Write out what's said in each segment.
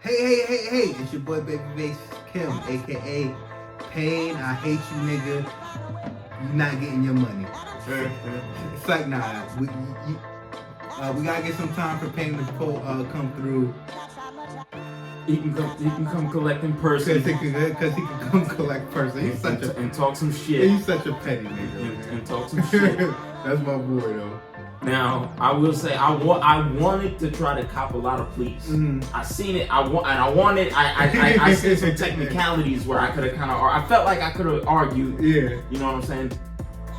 Hey, it's your boy Babyface Chem, aka Pain. I hate you, nigga. You not getting your money. It's like, nah, we gotta get some time for Pain to come through. He can come collect in person. Because he can come collect person. He's such and talk some shit. He's such a petty nigga. And talk some shit. That's my boy though. Now, I will say, I wanted to try to cop a lot of pleas. Mm-hmm. I seen it. I seen some technicalities where I could have kind of. I felt like I could have argued. Yeah. You know what I'm saying?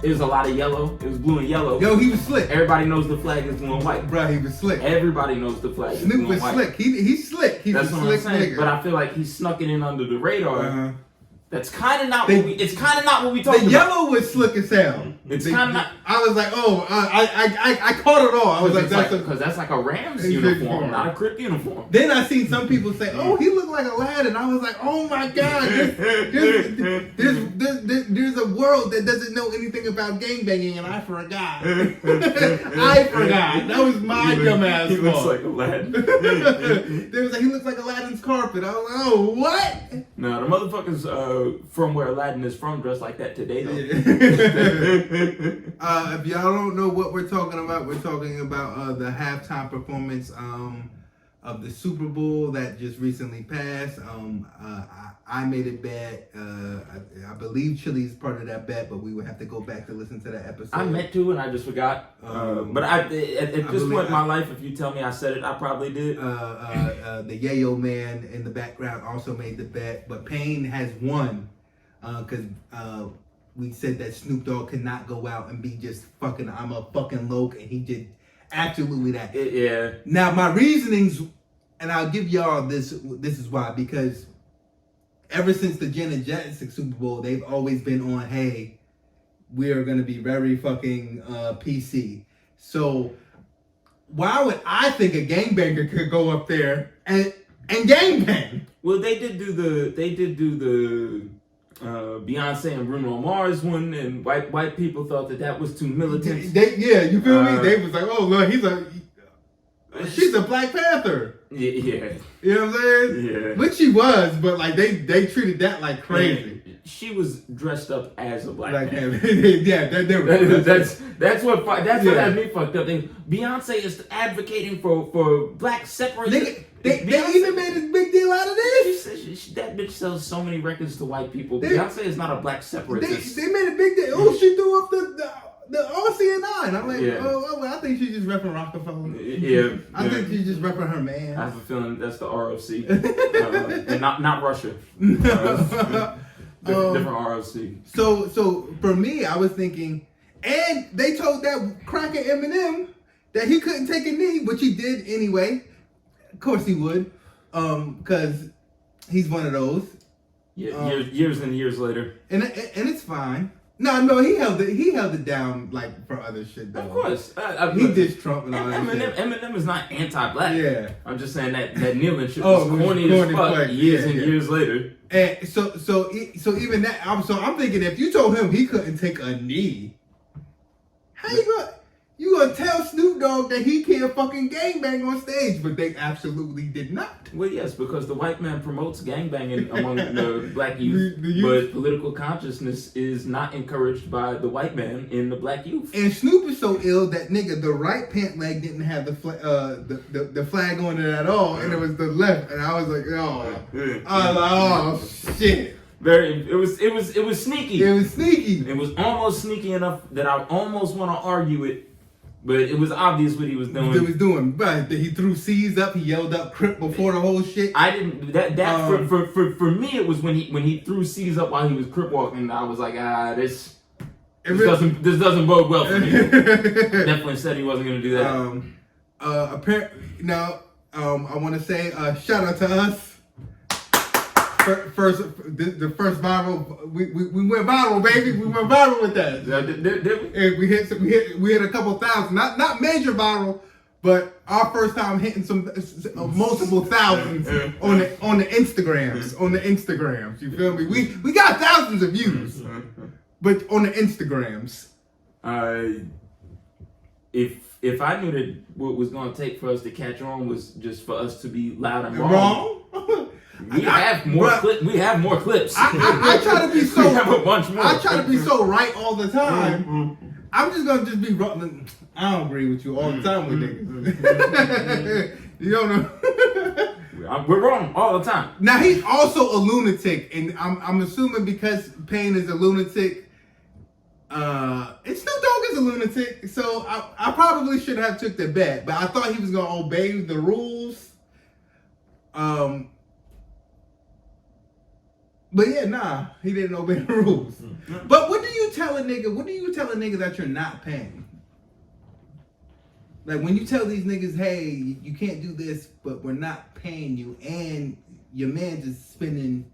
It was a lot of yellow. It was blue and yellow. Yo, he was slick. Everybody knows the flag is blue and white. Bro, he was slick. Everybody knows the flag is blue and white. Snoop was slick. He's slick. He's That's a what slick I'm saying. nigga. But I feel like he snuck it in under the radar. Uh-huh. That's kind of not what we. It's kind of not what we talked about. The yellow was slick as hell. It's kind of not. I was like, I caught it all. I was like, because that's like a Rams uniform, not a Crip uniform. Then I seen some people say, oh, he looked like Aladdin. I was like, oh my god, there's a world that doesn't know anything about gangbanging, and I forgot. I forgot. That was my dumbass fault. He looks like Aladdin. They was like, he looks like Aladdin's carpet. I was like, oh, what? No, the motherfuckers from where Aladdin is from dress like that today, though. If y'all don't know what we're talking about the halftime performance of the Super Bowl that just recently passed. I made a bet. I believe Chili's part of that bet, but we would have to go back to listen to that episode. I meant to, and I just forgot. But at this point in my life, if you tell me I said it, I probably did. The Yayo man in the background also made the bet, but Payne has won because we said that Snoop Dogg could not go out and be just fucking, I'm a fucking loke, and he did absolutely that. Yeah. Now my reasonings, and I'll give y'all this is why, because ever since the Janet Jackson Super Bowl, they've always been on, hey, we are going to be very fucking PC. So why would I think a gangbanger could go up there and gangbang? Well, they did do the Beyonce and Bruno Mars one, and white people thought that was too militant. You feel me? They was like, oh look, she's a Black Panther. Yeah. You know what I'm saying? Yeah. But she was, but like they treated that like crazy. She was dressed up as a Black Panther. Yeah, that's what has me fucked up. Beyonce is advocating for black separation. They even made a big deal out of this. That bitch sells so many records to white people. Beyonce is not a black separatist. They made a big deal. Oh, she threw up the RCN9. I'm like, I think she's just repping Rockefeller. Yeah. I think she's just repping her man. I have a feeling that's the ROC. And not Russia. Different ROC. So for me, I was thinking, and they told that cracker Eminem that he couldn't take a knee, which he did anyway. Of course he would, because he's one of those. Yeah, years and years later. And it's fine. No, he held it down like for other shit though. Of course, he did Trump and all that shit. Eminem is not anti-black. Yeah, I'm just saying that kneeling shit was corny as fuck years and years later. And so even that, I'm thinking if you told him he couldn't take a knee, how you gonna tell Snoop Dogg that he can't fucking gangbang on stage? But they absolutely did not. Well, yes, because the white man promotes gangbanging among the black youth, but political consciousness is not encouraged by the white man in the black youth. And Snoop is so ill that nigga, the right pant leg didn't have the flag on it at all, and it was the left, and I was like, oh shit. It was sneaky. It was sneaky. It was almost sneaky enough that I almost want to argue it. But it was obvious what he was doing. But he threw C's up. He yelled up "Crip" before the whole shit. I didn't. For me, it was when he threw C's up while he was Crip walking. I was like, this doesn't bode well for me. Definitely said he wasn't going to do that. I want to say shout out to us. The first viral, we went viral, baby. We went viral with that. Did we? And we hit a couple thousand, not major viral, but our first time hitting some multiple thousands on the Instagrams. You feel me? We got thousands of views, but on the Instagrams. If I knew that what was going to take for us to catch on was just for us to be loud and wrong. We have more clips. I try to be so. We have a bunch more. I try to be so right all the time. I'm just gonna be wrong. I don't agree with you all the time with niggas. You don't know. We're wrong all the time. Now he's also a lunatic, and I'm assuming because Payne is a lunatic, and Snoop Dogg is a lunatic, so I probably should have took the bet, but I thought he was gonna obey the rules. But yeah, nah, he didn't obey the rules. But what do you tell a nigga? What do you tell a nigga that you're not paying? Like when you tell these niggas, hey, you can't do this, but we're not paying you, and your man just spending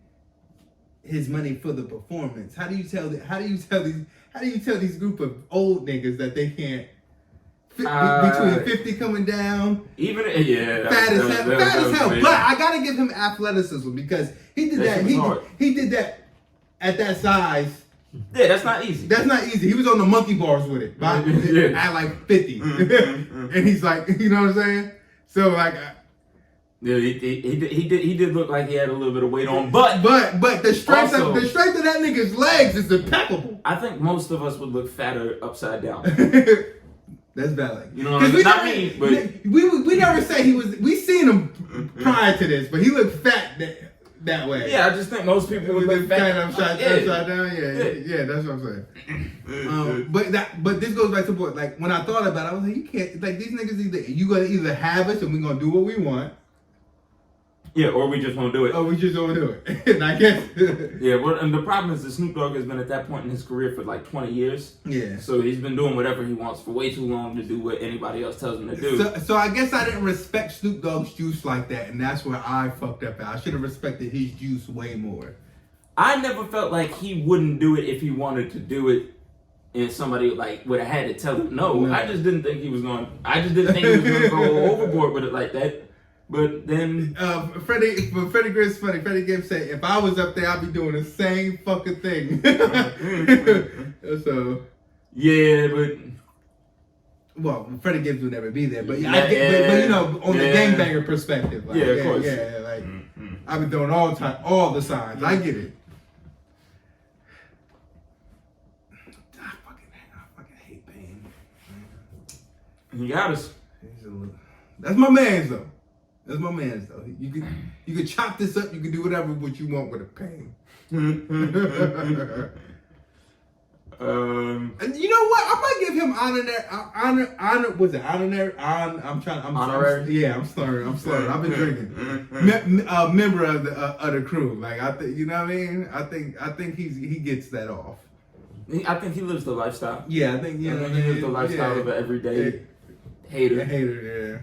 his money for the performance. How do you tell these group of old niggas that they can't between 50 coming down, even fat as hell. But I gotta give him athleticism because he did that. He did that at that size. Yeah, that's not easy. That's not easy. He was on the monkey bars with it at like 50. And he's like, you know what I'm saying? So like, yeah, he did look like he had a little bit of weight on, but the strength also, of that nigga's legs is impeccable. I think most of us would look fatter upside down. That's valid. You know what I mean? Not me, but we never say he was. We seen him prior to this, but he looked fat that way. Yeah, I just think most people would look kind fat of upside down. Yeah, that's what I'm saying. But this goes back to what, like when I thought about it, I was like, you can't, like these niggas you gonna either have us and we're gonna do what we want. Yeah, or we just won't do it. Or we just don't do it. And I guess. Yeah, well, and the problem is that Snoop Dogg has been at that point in his career for like 20 years. Yeah. So he's been doing whatever he wants for way too long to do what anybody else tells him to do. So I guess I didn't respect Snoop Dogg's juice like that, and that's where I fucked up at. I should have respected his juice way more. I never felt like he wouldn't do it if he wanted to do it, and somebody like would have had to tell him no. I just didn't think he was going. I just didn't think he was going to go overboard with it like that. But then Freddie Gibbs funny. Freddie Gibbs said, "If I was up there, I'd be doing the same fucking thing." So yeah, but well, Freddie Gibbs would never be there. But but you know, on the gangbanger perspective, like, of course, like I've been doing all the signs. I get it. I fucking hate Payne. He got us. That's my man's though. That's my man's though. You can chop this up. You can do whatever what you want with a Payne. And you know what? I might give him honor. Was it honorary? Honorary. Yeah, I'm slurring. I've been drinking. Member of the crew. Like I think, you know what I mean. I think he gets that off. I think he lives the lifestyle. Yeah, I think he lives the lifestyle of an everyday hater. A hater, yeah.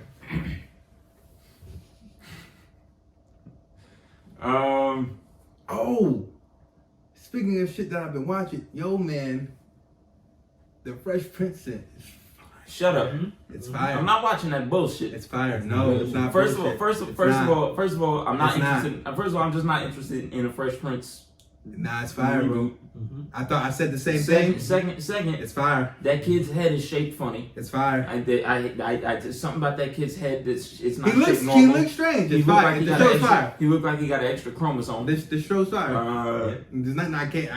Speaking of shit that I've been watching, yo man, the Fresh Prince is fire. Shut up. It's fire. I'm not watching that bullshit. It's fire. No, it's not. First of all, I'm not interested. Not. First of all, I'm just not interested in a Fresh Prince. Nah, it's fire, bro. I said the same thing. Second, it's fire. That kid's head is shaped funny. It's fire. I something about that kid's head that's it's not shaped normal. He looks strange. It's fire. The show's fire. He looked like he got an extra chromosome. This show's fire. There's nothing I can't.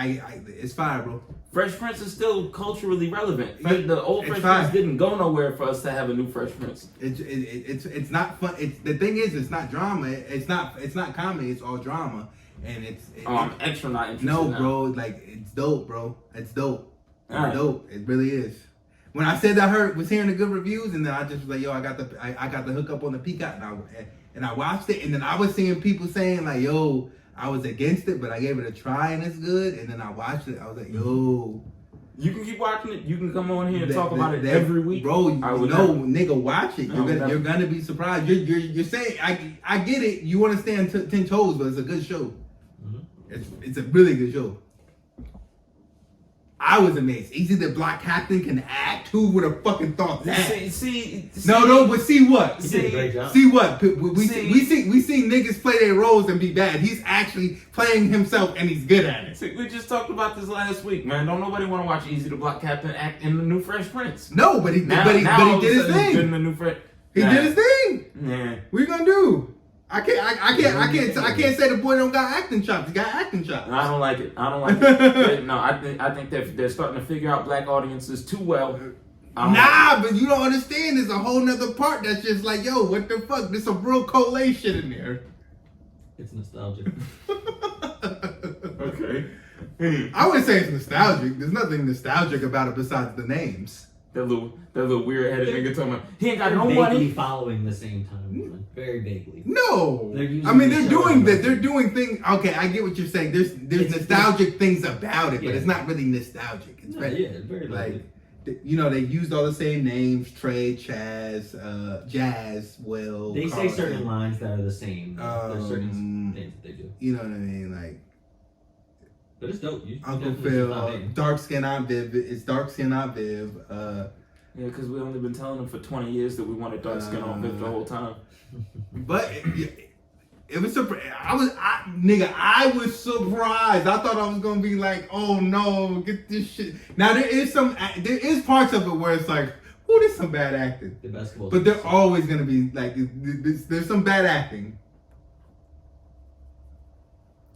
It's fire, bro. Fresh Prince is still culturally relevant. The old Fresh Prince didn't go nowhere for us to have a new Fresh Prince. It's not fun. The thing is, it's not drama. It's not comedy. It's all drama. And I'm extra not interested. No, now. bro, like it's dope, bro. It's dope. Right. Dope. It really is. When I said I was hearing the good reviews, and then I just was like, yo, I got the hook up on the Peacock, and I watched it, and then I was seeing people saying like, yo, I was against it, but I gave it a try and it's good, and then I watched it. I was like, yo. You can keep watching it. You can come on here and talk about it every week, bro. Nigga, watch it. You're gonna be surprised. You're saying I get it. You want to stay on 10 toes, but it's a good show. It's a really good show. I was amazed. Easy the Black Captain can act. Who would have fucking thought that? See, but see what? He did a great job. See what? We see niggas play their roles and be bad. He's actually playing himself and he's good at it. See, we just talked about this last week, man. Don't nobody want to watch Easy the Black Captain act in the new Fresh Prince. No, but he did his thing. He He did his thing. Yeah. What you gonna do? I can't say the boy don't got acting chops. He got acting chops. I don't like it. No, I think they're starting to figure out black audiences too well. But you don't understand. There's a whole nother part that's just like, yo, what the fuck? There's some real Colay shit in there. It's nostalgic. Okay. I wouldn't say it's nostalgic. There's nothing nostalgic about it besides the names. That little weird headed nigga talking about he ain't got no vaguely money. Following the same time, very vaguely. No, they're doing that. They're doing things. Okay, I get what you're saying. There's nostalgic things about it, but it's not really nostalgic. It's very like you know, they used all the same names: Trey, Chaz, Jazz, Will. They Carlton. say certain lines that are the same. There's certain things that they do. You know what I mean, like. But it's dope. Uncle Phil, dark skin Aunt Viv. It's dark skin Aunt Viv. Yeah, because we only been telling them for 20 years that we wanted dark skin on Viv the whole time. But it was surprised. I was surprised. I thought I was gonna be like, oh no, get this shit. Now there is parts of it where it's like, oh, there's some bad acting. The basketball. But they're always gonna be like, there's some bad acting.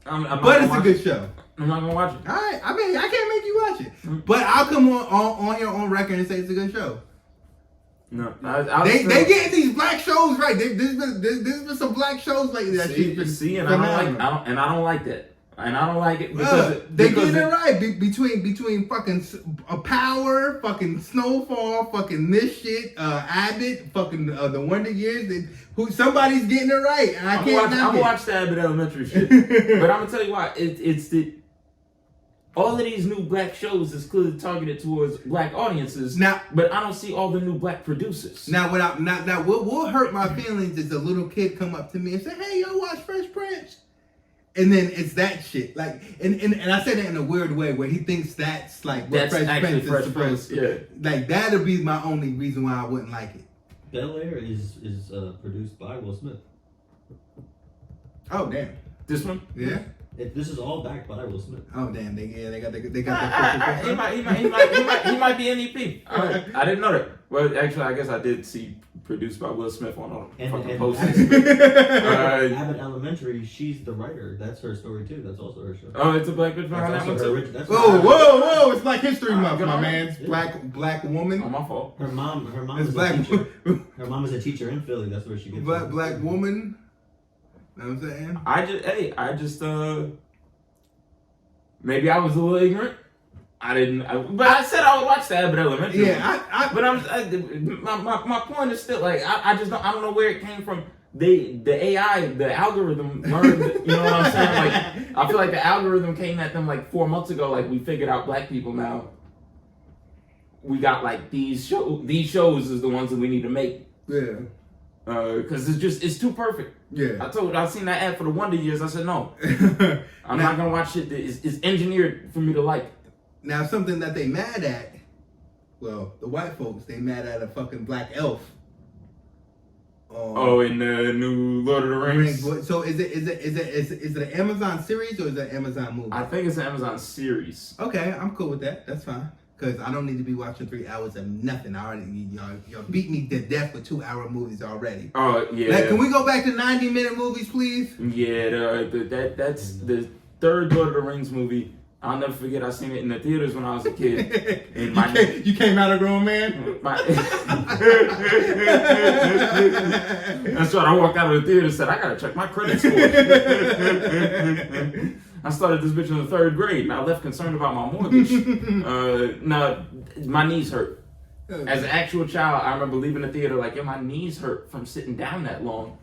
But it's a good show. I'm not gonna watch it. All right, I mean, I can't make you watch it, but I'll come on here on record and say it's a good show. No, they getting these black shows right. There's been some black shows lately that I don't like that. And I don't like it because they getting it right between fucking Power, fucking Snowfall, fucking this shit, Abbott, fucking the Wonder Years. Somebody's getting it right, and I can't. I'm gonna watch the Abbott Elementary shit, but I'm gonna tell you why. It's all of these new black shows is clearly targeted towards black audiences. Now, but I don't see all the new black producers. Now, what will hurt my feelings is a little kid come up to me and say, "Hey, yo, watch Fresh Prince." And then it's that shit, like, and I say that in a weird way where he thinks that's like what Fresh Prince is supposed to. Yeah. Like that'll be my only reason why I wouldn't like it. Bel Air is produced by Will Smith. Oh damn! This one? Yeah. This is all backed by Will Smith. Oh damn! They got the. He might be NEP. I didn't know that. Well, actually, I guess I did see produced by Will Smith on a fucking posters. Abbott Elementary, she's the writer. That's her story too. That's also her show. Oh, it's a black bitch behind that one too. Whoa! It's Black History Month, my man. Black woman. Oh, my fault. Her mom is a teacher. Her mom is a teacher in Philly. That's where she gets black woman. Know what I'm saying? I just maybe I was a little ignorant. But I said I would watch the Abbott Elementary. Yeah, but my point is still like I don't know where it came from. The AI, the algorithm learned. You know what I'm saying? Like I feel like the algorithm came at them like 4 months ago. Like we figured out black people now. We got like these shows is the ones that we need to make. Yeah. Because it's too perfect. Yeah. I seen that ad for the Wonder Years. I said no. I'm not gonna watch shit that is engineered for me to like. Now something that they mad at, well, the white folks, they mad at a fucking black elf. In the new Lord of the Rings. So is it an Amazon series or is it an Amazon movie? I think it's an Amazon series. Okay, I'm cool with that. That's fine. Cause I don't need to be watching 3 hours of nothing. I already y'all beat me to death with 2-hour movies already. Oh yeah. Like, can we go back to 90-minute movies, please? Yeah, that's the third Lord of the Rings movie. I'll never forget. I seen it in the theaters when I was a kid. And you came out a grown man. That's right. I walked out of the theater and said, "I gotta check my credit score." I started this bitch in the 3rd grade, and I left concerned about my mortgage. No, my knees hurt. As an actual child, I remember leaving the theater like, my knees hurt from sitting down that long.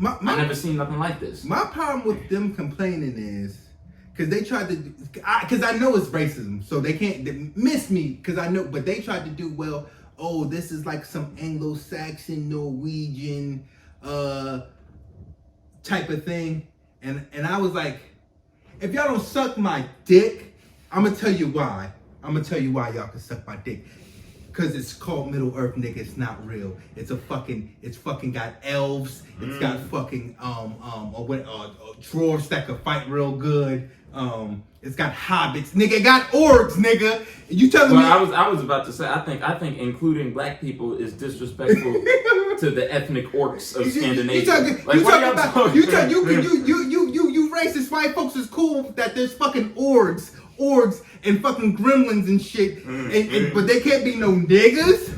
I never seen nothing like this. My problem with them complaining is, because they tried to, because I know it's racism, so they can't miss me, because I know, but they tried to do, well, oh, this is like some Anglo-Saxon, Norwegian type of thing. And I was like, if y'all don't suck my dick, I'm going to tell you why. I'm going to tell you why y'all can suck my dick. Because it's called Middle Earth, nigga. It's not real. It's fucking got elves. It's got fucking dwarves that can fight real good. It's got hobbits, nigga. It got orcs, nigga. You telling me? I was about to say. I think including black people is disrespectful to the ethnic orcs of Scandinavia. You racist white folks is cool that there's fucking orgs and fucking gremlins and shit, but they can't be no niggas.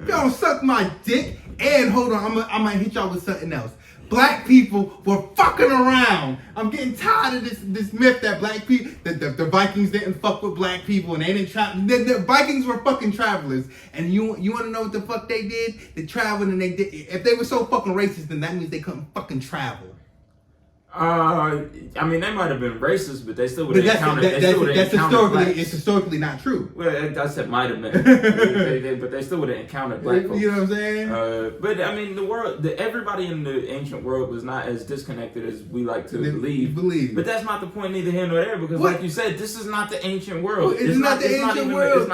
Y'all don't suck my dick. And hold on, I'm gonna hit y'all with something else. Black people were fucking around. I'm getting tired of this myth that black people, that the Vikings didn't fuck with black people and they didn't travel. The Vikings were fucking travelers. And you want to know what the fuck they did? They traveled and they did. If they were so fucking racist, then that means they couldn't fucking travel. I mean, they might have been racist, but they still would have encountered. It's historically not true. Well, I said might have been, but they still would have encountered black folks. You know what I'm saying? But I mean, everybody in the ancient world was not as disconnected as we like to believe. But that's not the point, neither here nor there, because like you said, this is not the ancient world. It's not the ancient world.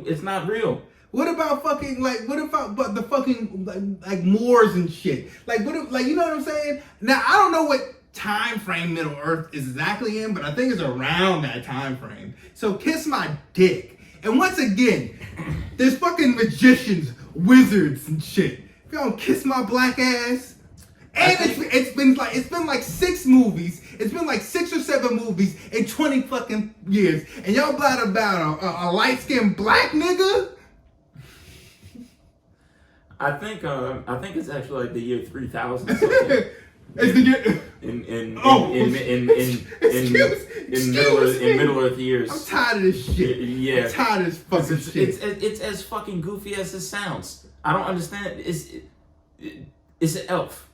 It's not real. What about fucking but the fucking like Moors and shit? Like what if, like, you know what I'm saying? Now I don't know what time frame Middle Earth is exactly in, but I think it's around that time frame. So kiss my dick. And once again, there's fucking magicians, wizards and shit. If y'all don't kiss my black ass. And it's been like 6 movies. It's been like 6 or 7 movies in 20 fucking years. And y'all about a light skinned black nigga? I think it's actually like the year 3000. It's the year in Middle Earth years. I'm tired of this shit. Yeah, I'm tired of this fucking shit. It's as fucking goofy as it sounds. I don't understand. It's an elf.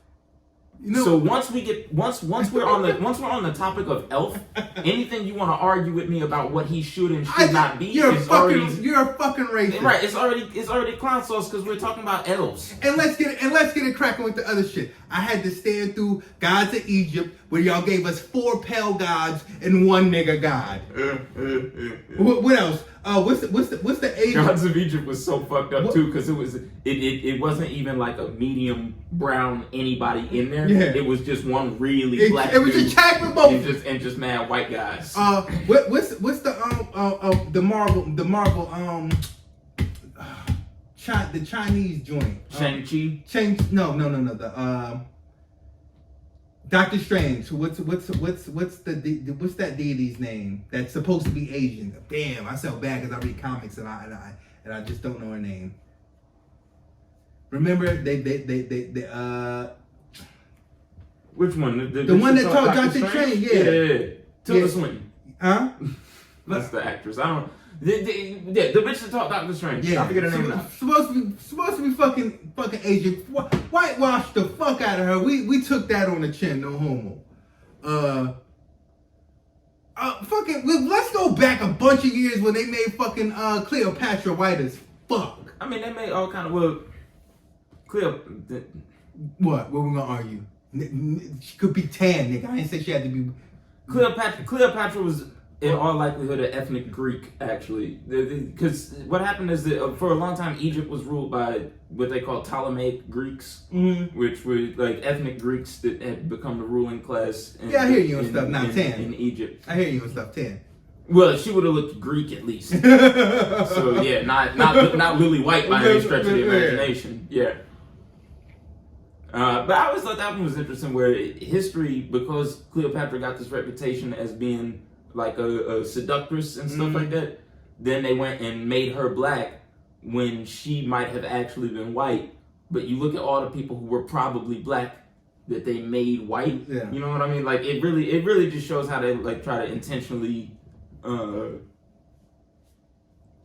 You know, so once we're on the topic of elf, anything you want to argue with me about what he should and should not be, you're a fucking racist. Right? It's already clown sauce because we're talking about elves. And let's get it cracking with the other shit. I had to stand through Gods of Egypt where y'all gave us 4 pale gods and 1 nigga god. What else? What's the age? Gods of Egypt was so fucked up too because it wasn't even like a medium brown anybody in there. Yeah. It was just one really black. It was just Chapman both and just mad white guys. What's the Marvel the Chinese joint? Shang-Chi? No. The Doctor Strange. What's that deity's name? That's supposed to be Asian. Damn, I sound bad because I read comics and I just don't know her name. Remember they which one? The one that taught Doctor Strange. Yeah. Tilda Swinton. Huh? That's the actress. I don't. The bitch that taught Doctor Strange. Yeah. I forget her name now. Supposed to be fucking Asian. Whitewash the fuck out of her. We took that on the chin. No homo. Let's go back a bunch of years when they made fucking Cleopatra white as fuck. I mean, they made all kind of What we gonna argue? She could be tan, nigga. I didn't say she had to be. Cleopatra was in all likelihood an ethnic Greek, actually, because what happened is that for a long time Egypt was ruled by what they call Ptolemaic Greeks, which were like ethnic Greeks that had become the ruling class. I hear you and stuff. Not tan in Egypt. I hear you and stuff. Tan. Well, she would have looked Greek at least. So yeah, not Lily White by any stretch of the imagination. Yeah. But I always thought that one was interesting, where history, because Cleopatra got this reputation as being like a seductress and stuff like that, then they went and made her black when she might have actually been white. But you look at all the people who were probably black that they made white. Yeah. You know what I mean? Like it really just shows how they like try to intentionally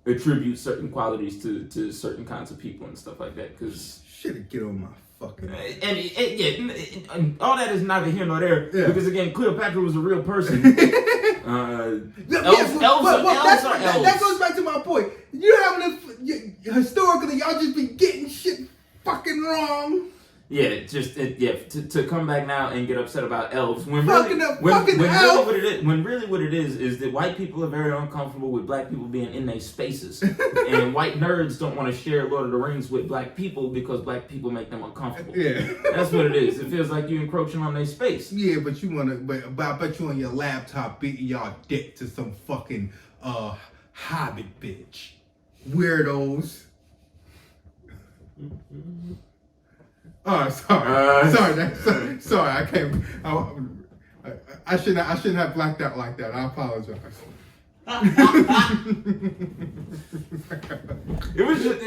attribute certain qualities to certain kinds of people and stuff like that. Because shit, get on my fucking. And all that is neither here nor there, because again, Cleopatra was a real person. Elves are elves. That goes back to my point. Historically, y'all just be getting shit fucking wrong. Yeah, to come back now and get upset about elves when really what it is that white people are very uncomfortable with black people being in their spaces, and white nerds don't want to share Lord of the Rings with black people because black people make them uncomfortable. Yeah, that's what it is. It feels like you're encroaching on their space. Yeah, but you wanna, but I bet you on your laptop beating y'all dick to some fucking Hobbit bitch, weirdos. Oh, sorry. Sorry. I can't. I shouldn't have blacked out like that. I apologize. It was just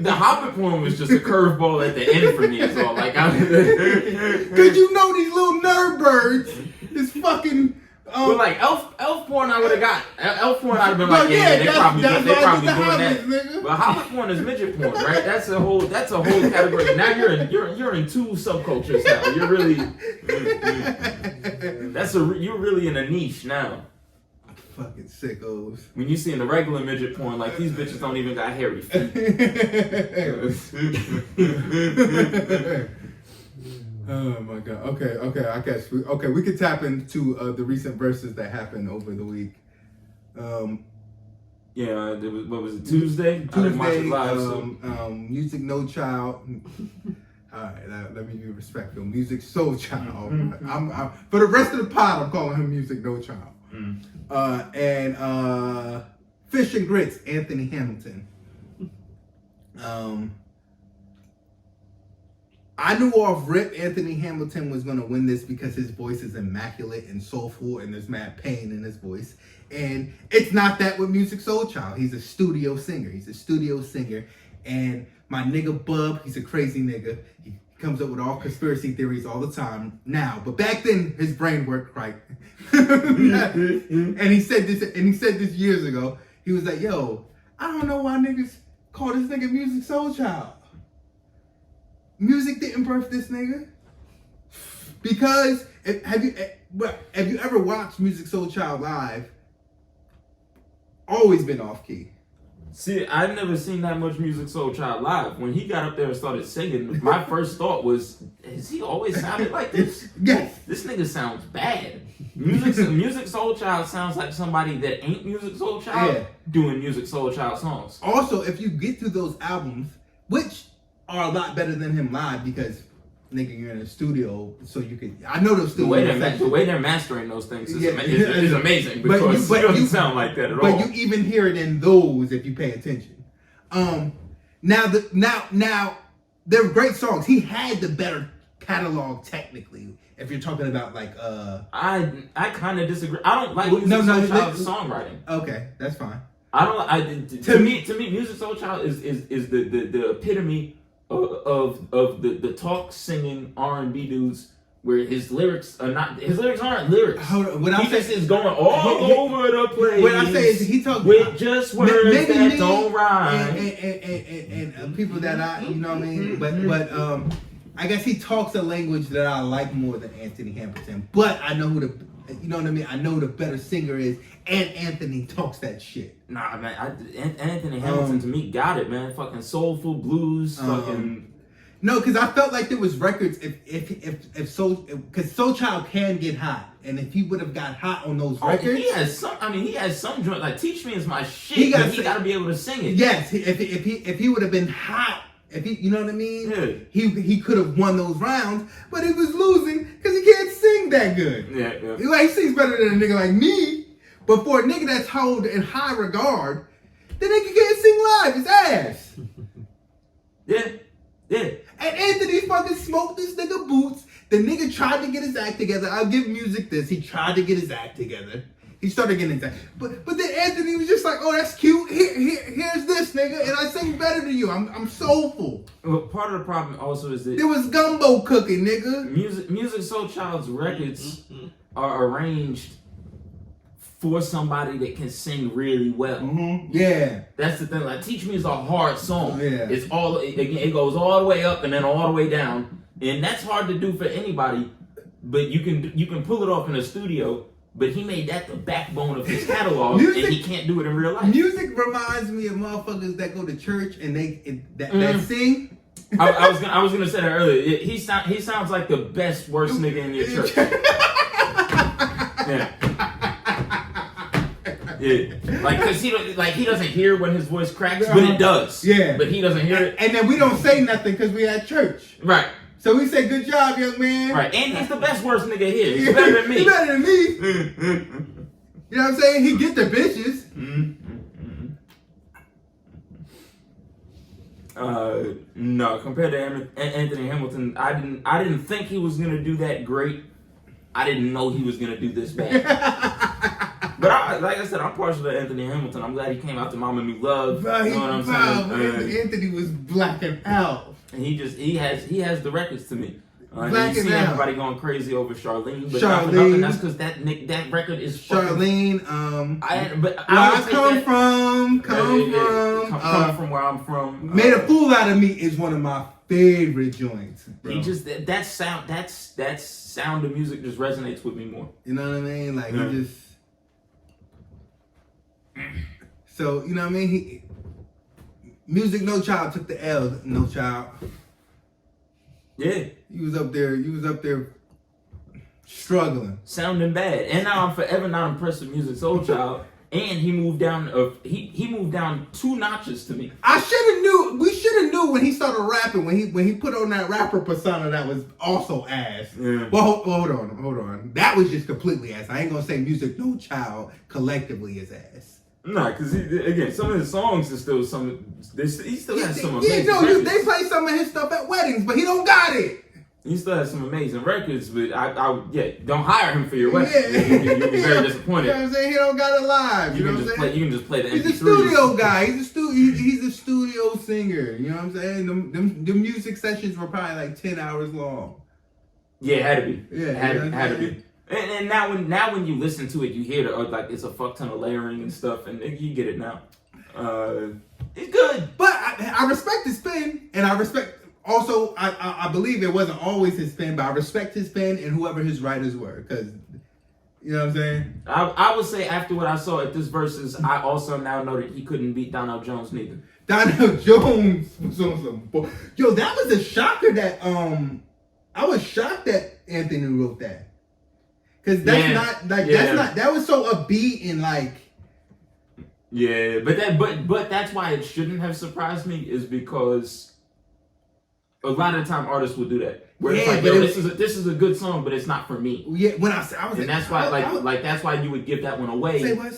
the Hobbit one was just a curveball at the end for me. So like, cause you know these little nerd birds is fucking. But like elf porn, I would have got elf porn. I'd have been like, yeah, they probably doing that. Nigga. But Hobbit porn is midget porn, right? That's a whole category. Now you're in two subcultures now. You're really you're really in a niche now. Fucking sickos. When you see in the regular midget porn, like these bitches don't even got hairy feet. Oh my god. Okay. I guess we could tap into the recent verses that happened over the week. Yeah, what was it, Tuesday? I didn't watch it live. Musiq Soulchild. All right, let me be respectful. Musiq Soulchild. I'm for the rest of the pod, I'm calling him Musiq Soulchild. And Fish and Grits, Anthony Hamilton. I knew off rip Anthony Hamilton was going to win this because his voice is immaculate and soulful and there's mad pain in his voice. And it's not that with Musiq Soulchild. He's a studio singer. And my nigga Bub, he's a crazy nigga. He comes up with all conspiracy theories all the time now. But back then, his brain worked right. And he said this years ago. He was like, yo, I don't know why niggas call this nigga Musiq Soulchild. Music didn't birth this nigga. Because have you ever watched Musiq Soulchild live? Always been off key. See, I've never seen that much Musiq Soulchild live. When he got up there and started singing, my first thought was, has he always sounded like this? Yes. This nigga sounds bad. Musiq Soulchild sounds like somebody that ain't Musiq Soulchild doing Musiq Soulchild songs. Also, if you get through those albums, which are a lot better than him live because nigga, you're in a studio, so you could. I know those studios. The way they're mastering those things is amazing because it doesn't sound like that at all. But you even hear it in those if you pay attention. Now they're great songs. He had the better catalog technically. If you're talking about like I kind of disagree. I don't like Musiq Soulchild's songwriting. Okay, that's fine. To me, Musiq Soulchild is the epitome of the talk singing R&B dudes where his lyrics aren't lyrics. He just is going all over the place. What I say is he talks with just words that don't rhyme and people that you know what I mean. But I guess he talks a language that I like more than Anthony Hamilton. But I know who you know what I mean. I know who the better singer is, and Anthony talks that shit. Nah, man, Anthony Hamilton to me got it, man. Fucking soulful blues, fucking. No, because I felt like there was records because Soulchild can get hot, and if he would have got hot on those records, he has some joint like "Teach Me" is my shit. He got to be able to sing it. Yes, if he would have been hot. If he, you know what I mean? Yeah. He could have won those rounds, but he was losing because he can't sing that good. Yeah. He sings better than a nigga like me, but for a nigga that's held in high regard, the nigga can't sing live. His ass. Yeah. And Anthony fucking smoked this nigga boots. The nigga tried to get his act together. I'll give Musiq this. He tried to get his act together. He started getting his act. But then Anthony was just like, oh, that's cute. Here's this, nigga. And I sing better than you. I'm soulful. Well, part of the problem also is that there was gumbo cooking, nigga. Musiq Soulchild's records are arranged for somebody that can sing really well. Mm-hmm. Yeah. That's the thing. Like, Teach Me is a hard song. Yeah. It goes all the way up and then all the way down. And that's hard to do for anybody. But you can pull it off in a studio. But he made that the backbone of his catalog, and he can't do it in real life. Music reminds me of motherfuckers that go to church and that sing. I was gonna say that earlier. He sounds like the best worst nigga in your church. Yeah, like because he doesn't hear when his voice cracks, but it does. Yeah, but he doesn't hear it. And then we don't say nothing because we at church. Right. So we say, good job, young man. Right, and he's the best worst nigga here. He's better than me. He's better than me. You know what I'm saying? He get the bitches. No, compared to Anthony Hamilton, I didn't think he was gonna do that great. I didn't know he was gonna do this bad. But like I said, I'm partial to Anthony Hamilton. I'm glad he came out to Mama New Love. Bro, you know what I'm saying? Anthony was blacking out. And he has the records to me. You Blacking see out. everybody going crazy over Charlene, but Charlene. not for nothing. That's because that record is Charlene. I Where I come from, coming from where I'm from. Made a Fool Out of Me is one of my favorite joints. Bro. He just that sound of music just resonates with me more. You know what I mean? Like he just. So you know what I mean? Musiq No Child took the L. No Child. Yeah, You was up there struggling. sounding bad. And now I'm forever not impressed with Musiq Soulchild. And he moved down he moved down 2 notches to me. We should have knew when he started rapping, when he put on that rapper persona that was also ass. Yeah. Well, hold on. That was just completely ass. I ain't gonna say Musiq No Child collectively is ass. Nah, because again, some of his songs is still he still has some Yeah, amazing no, records. they play some of his stuff at weddings, but he don't got it. He still has some amazing records, but I don't hire him for your wedding. Yeah. You'll be very disappointed. You know what I'm saying? He don't got it live. You know what I'm saying? You can just play the He's MP3s. a studio guy. He's a studio singer. You know what I'm saying? The music sessions were probably like 10 hours long. Yeah, it had to be. Yeah, had to be. And now when you listen to it, you hear like it's a fuck ton of layering and stuff, and you get it now. It's good, But I respect his spin, and I respect. Also, I believe it wasn't always his spin, but I respect his spin and whoever his writers were, because you know what I'm saying. I would say after what I saw at this versus, I also now know that he couldn't beat Donnell Jones neither. Donnell Jones was on some. Yo, that was a shocker. That I was shocked that Anthony wrote that, because that was so upbeat and like. Yeah, but that's why it shouldn't have surprised me, is because a lot of the time artists will do that. Where it's like, yo, this is a good song, but it's not for me. Yeah, when I was, and that's why that's why you would give that one away. Say what?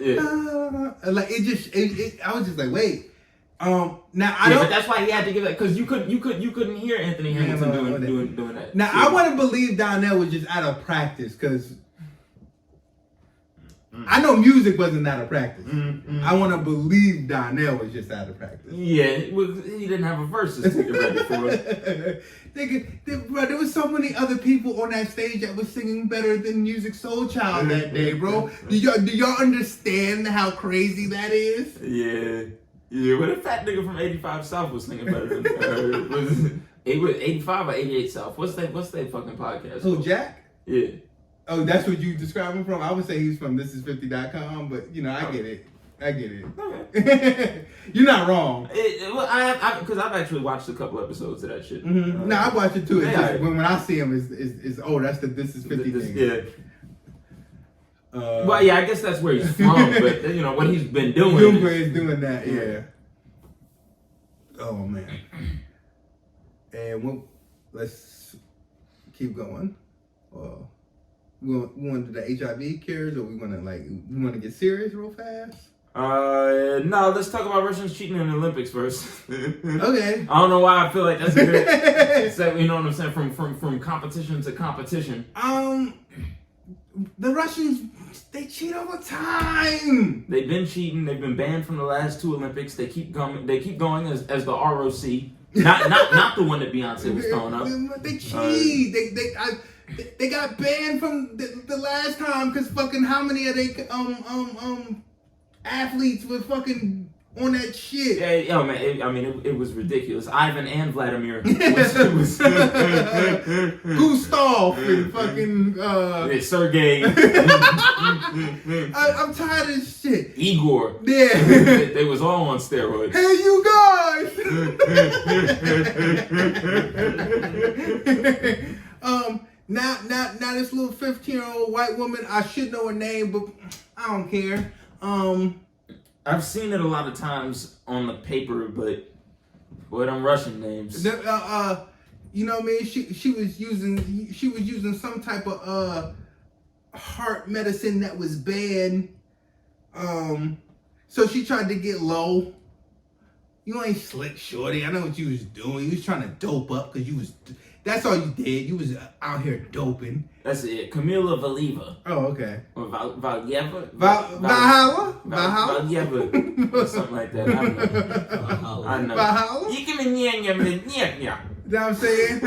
Yeah. Like it just, I was just like, wait. Now I don't. But that's why he had to give that, because you couldn't hear Anthony Hamilton doing that. Now I want to believe Donnell was just out of practice, because I know music wasn't out of practice. I want to believe Donnell was just out of practice. Yeah, he didn't have a verses to get ready for it. Bro, there was so many other people on that stage that was singing better than Musiq Soulchild that day, bro. Do y'all understand how crazy that is? Yeah. What a fat nigga from 85 South was singing better than it was 85 or 88 South. What's that fucking podcast? Oh, Jack? Yeah. Oh, that's what you describe him from? I would say he's from thisis50.com, but you know, I get it. Okay. You're not wrong. Because I've actually watched a couple episodes of that shit. Mm-hmm. No, I watch it too. It's just, when I see him, it's that's the This Is 50 thing. Yeah. Well, yeah, I guess that's where he's from, but you know what he's been doing. Is doing that, yeah. Oh man. And let's keep going. We want to do the HIV cures, or we want to get serious real fast? No, let's talk about Russians cheating in the Olympics first. Okay. I don't know why I feel like that's a good. You know what I'm saying? From competition to competition. The Russians, they cheat all the time. They've been cheating. They've been banned from the last 2 Olympics. They keep going. They keep going as the ROC. Not the one that Beyonce was throwing up. They cheat. They got banned from the last time because fucking how many of they athletes were fucking on that shit? Yeah, yo, man. It was ridiculous. Ivan and Vladimir. Gustav and fucking Sergey. I'm tired of this shit. Igor. Yeah. They was all on steroids. Hey, you guys. Now this little 15-year-old white woman, I should know her name, but I don't care. I've seen it a lot of times on the paper, but what them Russian names? You know what I mean? She was using some type of heart medicine that was banned. So she tried to get low. You ain't slick, shorty. I know what you was doing. You was trying to dope up because you was. That's all you did. You was out here doping. That's it. Camila Valieva. Oh, okay. Or Valieva? Valhalla? Valieva. Or something like that. I don't know. I know. Valhalla? You give me You know what I'm saying?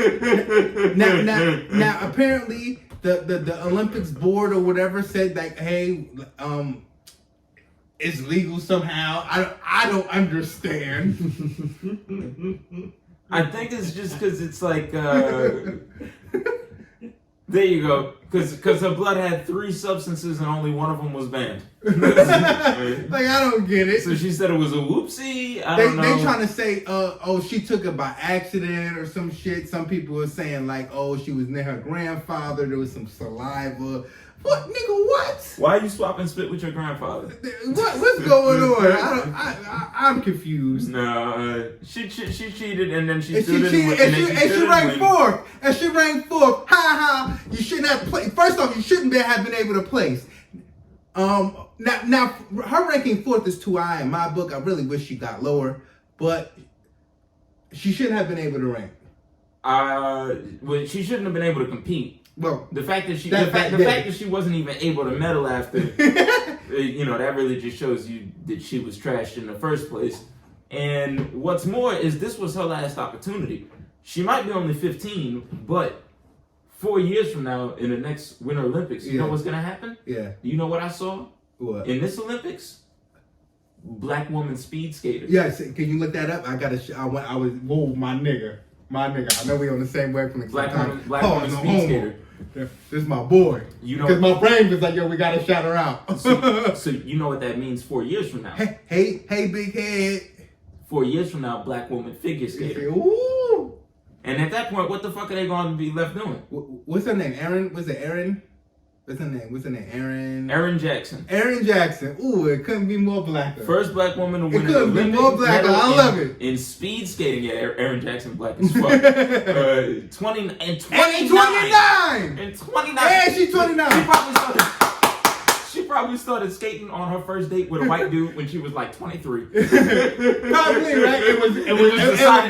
now, apparently, the Olympics board or whatever said like, hey, it's legal somehow. I don't understand. I think it's just because it's like, there you go. Because her blood had 3 substances and only one of them was banned. Like, I don't get it. So she said it was a whoopsie. I don't know. They trying to say, she took it by accident or some shit. Some people are saying like, she was near her grandfather. There was some saliva. What, nigga? What? Why are you swapping spit with your grandfather? What's going on? I'm confused. No, she cheated and then she And stood she in cheated, and she ranked fourth. And she ranked fourth. Ha ha! You shouldn't have played. First off, you shouldn't have been able to place. Now her ranking fourth is too high in my book. I really wish she got lower, but she shouldn't have been able to rank. Well, she shouldn't have been able to compete. Well, the fact that she wasn't even able to medal after, that really just shows you that she was trashed in the first place. And what's more is this was her last opportunity. She might be only 15, but 4 years from now in the next Winter Olympics, you know what's gonna happen? Yeah. Do you know what I saw? What? In this Olympics? Black woman speed skater. Yes. Can you look that up? I was. Whoa, my nigga. I know we on the same wavelength. Black woman speed skater. This is my boy. You know, because my brain was like, yo, we gotta shout her out. so you know what that means 4 years from now. Hey, big head. 4 years from now, black woman figure skater. Ooh. And at that point, what the fuck are they going to be left doing? What's her name? Erin? Was it Erin? What's her name? Erin Jackson. Erin Jackson. Ooh, it couldn't be more blacker. First black woman to win an Olympic medal. I love it. In speed skating, Erin Jackson black as fuck. 29. And she's 29. She probably started skating on her first date with a white dude when she was like 23. Probably, right? It was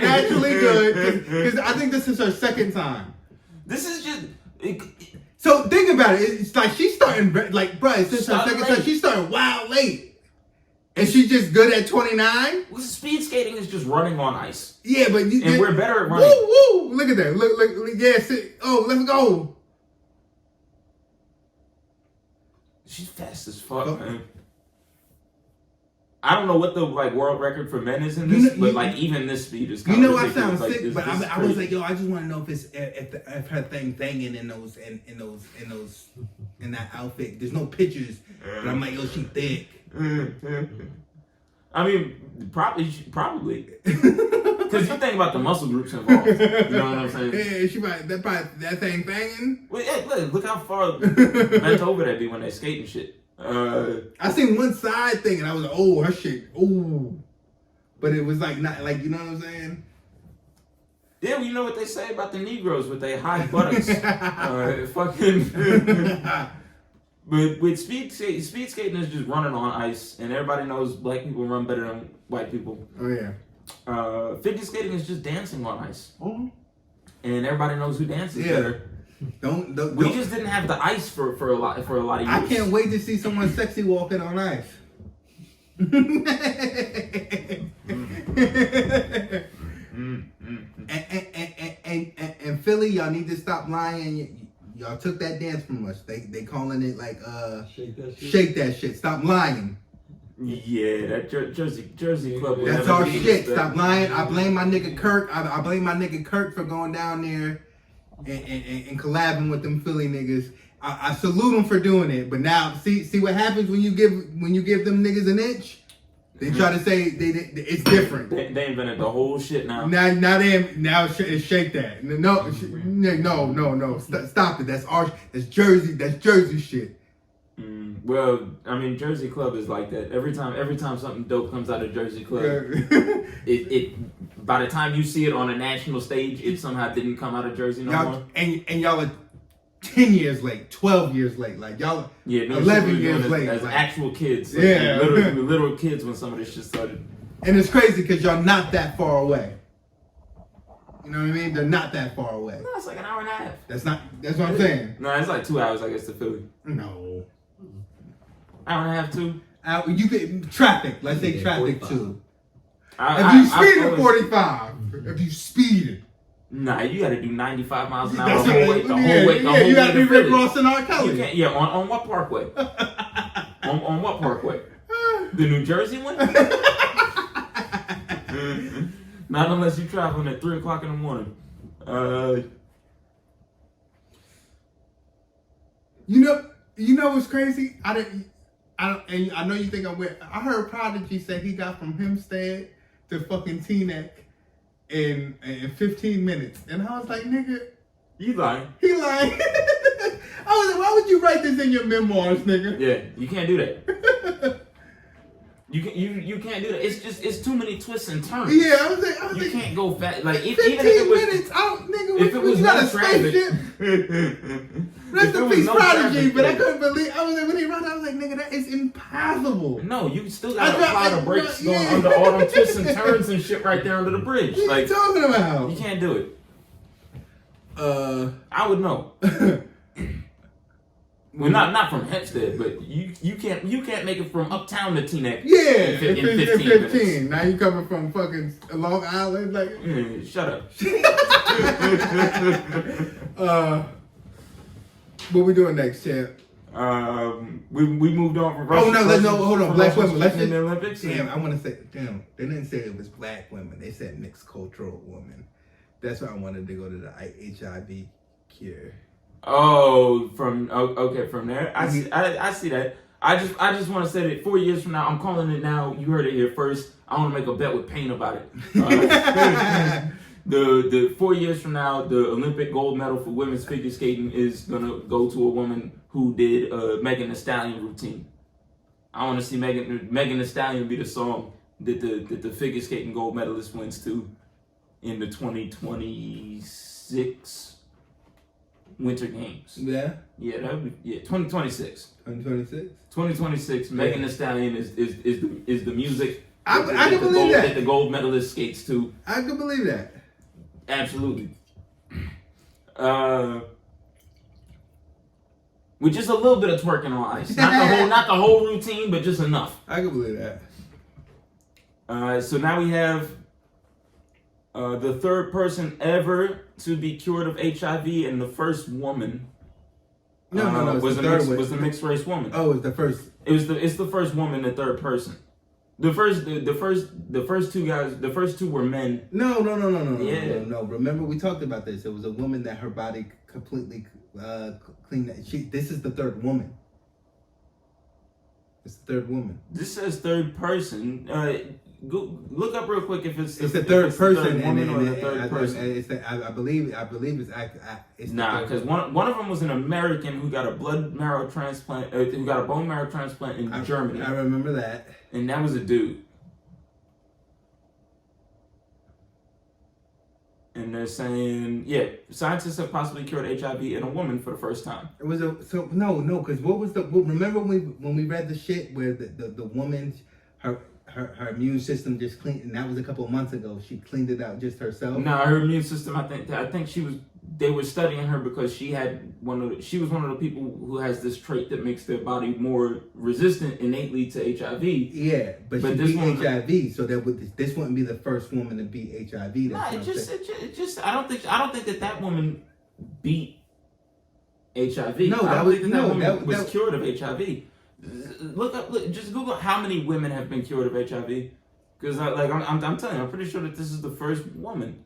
naturally good because I think this is her second time. This is just. So think about it. It's like she's starting like, bro. Since her second time, she's starting wild late, and she's just good at 29. Well, speed skating is just running on ice. Yeah, but we're better at running. Woo! Look at that. Look. Yes. Let's go. She's fast as fuck, man. I don't know what the world record for men is in this, but even this speed is kind of ridiculous. I sound sick, this, but this I was like, yo, I just want to know if her thing banging in that outfit. There's no pictures, but I'm like, yo, she thick. I mean, probably, because you think about the muscle groups involved. You know what I'm saying? Yeah, she might that thing banging. Well, yeah, look how far bent over that be when they skate and shit. I seen one side thing and I was like, oh, her shit, oh, but it was like not like, you know what I'm saying? Yeah, well, you know what they say about the Negroes with their high buttocks. Fucking. But with speed skating is just running on ice, and everybody knows black people run better than white people. Oh yeah. Figure skating is just dancing on ice, and everybody knows who dances better. We just didn't have the ice for a lot of years. I can't wait to see someone sexy walking on ice. And Philly, y'all need to stop lying. Y'all took that dance from us. They calling it like shake that shit. Stop lying. Yeah, that Jersey club. That's our shit. Stop lying. I blame my nigga Kirk. I blame my nigga Kirk for going down there and collabing with them Philly niggas. I salute them for doing it. But now see what happens when you give them niggas an inch. They try to say it's different. They invented the whole shit now. Now it's shake that. No. Stop it. That's Jersey shit. Well, I mean, Jersey Club is like that. Every time something dope comes out of Jersey Club, it by the time you see it on a national stage, it somehow didn't come out of Jersey no more. And y'all are 10 years late, 12 years late, like y'all. 11 years late, as like, actual kids. Yeah, literal kids when some of this shit started. And it's crazy because y'all not that far away. You know what I mean? They're not that far away. No, it's like an hour and a half. That's what I'm saying. No, it's like 2 hours, I guess, to Philly. No. Hour and a half, 2. You get traffic. Let's say traffic 45. too. If you speed at 45, if you speed it. Nah, you got to do 95 miles an hour That's the whole way. The whole way. You got to be Rick Philly. Ross and R. You Kelly. can't, yeah, on what parkway? on what parkway? The New Jersey one? Not unless you're traveling at 3 o'clock in the morning. You know what's crazy? And I know you think I'm weird. I heard Prodigy say he got from Hempstead to fucking Teaneck in 15 minutes, and I was like, nigga, You lying. he lying. I was like, why would you write this in your memoirs, nigga? Yeah, you can't do that. You can't do that. It's too many twists and turns. Yeah, I was like, You can't go fast. Like if, 15 even if it was, minutes out, nigga. if it was you got no a traffic. spaceship. Rest If it in was peace, no Prodigy, traffic, but I like- couldn't believe. I was like, when he ran, I was like, nigga, that is impossible. No, you still I gotta got- apply I- the brakes yeah. going under all them twists and turns and shit right there under the bridge. What are you Like talking about? you can't do it. I would know. Well, not from Hempstead, but you can't make it from uptown to Teaneck. Yeah, in in 15 15. minutes. Now you coming from fucking Long Island, like. Shut up. What we doing next, champ? We moved on from Oh, no, hold on, from black Russia's women. Let's in the just, Olympics. damn, I want to say, damn, they didn't say it was black women. They said mixed cultural women. That's why I wanted to go to the HIV cure. Oh, from there. I see that. I just want to say that 4 years from now, I'm calling it now. You heard it here first. I want to make a bet with Payne about it. The 4 years from now, the Olympic gold medal for women's figure skating is gonna go to a woman who did Megan Thee Stallion routine. I want to see Megan Thee Stallion be the song that the figure skating gold medalist wins to in the 2026 Winter Games. Yeah? Yeah, that would be 2026. 2026? 2026. Megan Thee Stallion is the music. I can believe that. The gold medalist skates to. I can believe that. Absolutely. With just a little bit of twerking on ice, not the whole routine, but just enough. I can believe that. So now we have the third person ever to be cured of HIV, and the first woman. No. Was a mixed race woman. Oh, it's the first. It's the first woman, the third person. The first two guys, the first two were men. No. Yeah. No. Remember, we talked about this. It was a woman that her body completely cleaned. This is the third woman. It's the third woman. This says third person. Look up real quick if it's the third person, woman or the third person. I believe it's Nah, because one of them was an American who got a bone marrow transplant in Germany. I remember that. And that was a dude. And they're saying, scientists have possibly cured HIV in a woman for the first time. It was because what was remember when we read the shit where the woman her immune system just cleaned, and that was a couple of months ago. She cleaned it out just herself. No, her immune system. I think they were studying her because she was one of the people who has this trait that makes their body more resistant innately to HIV. Yeah, but she beat HIV, so this wouldn't be the first woman to beat HIV. No, it just I don't think that woman beat HIV. No, that woman was cured of HIV. Just Google how many women have been cured of HIV, because I'm telling you, I'm pretty sure that this is the first woman.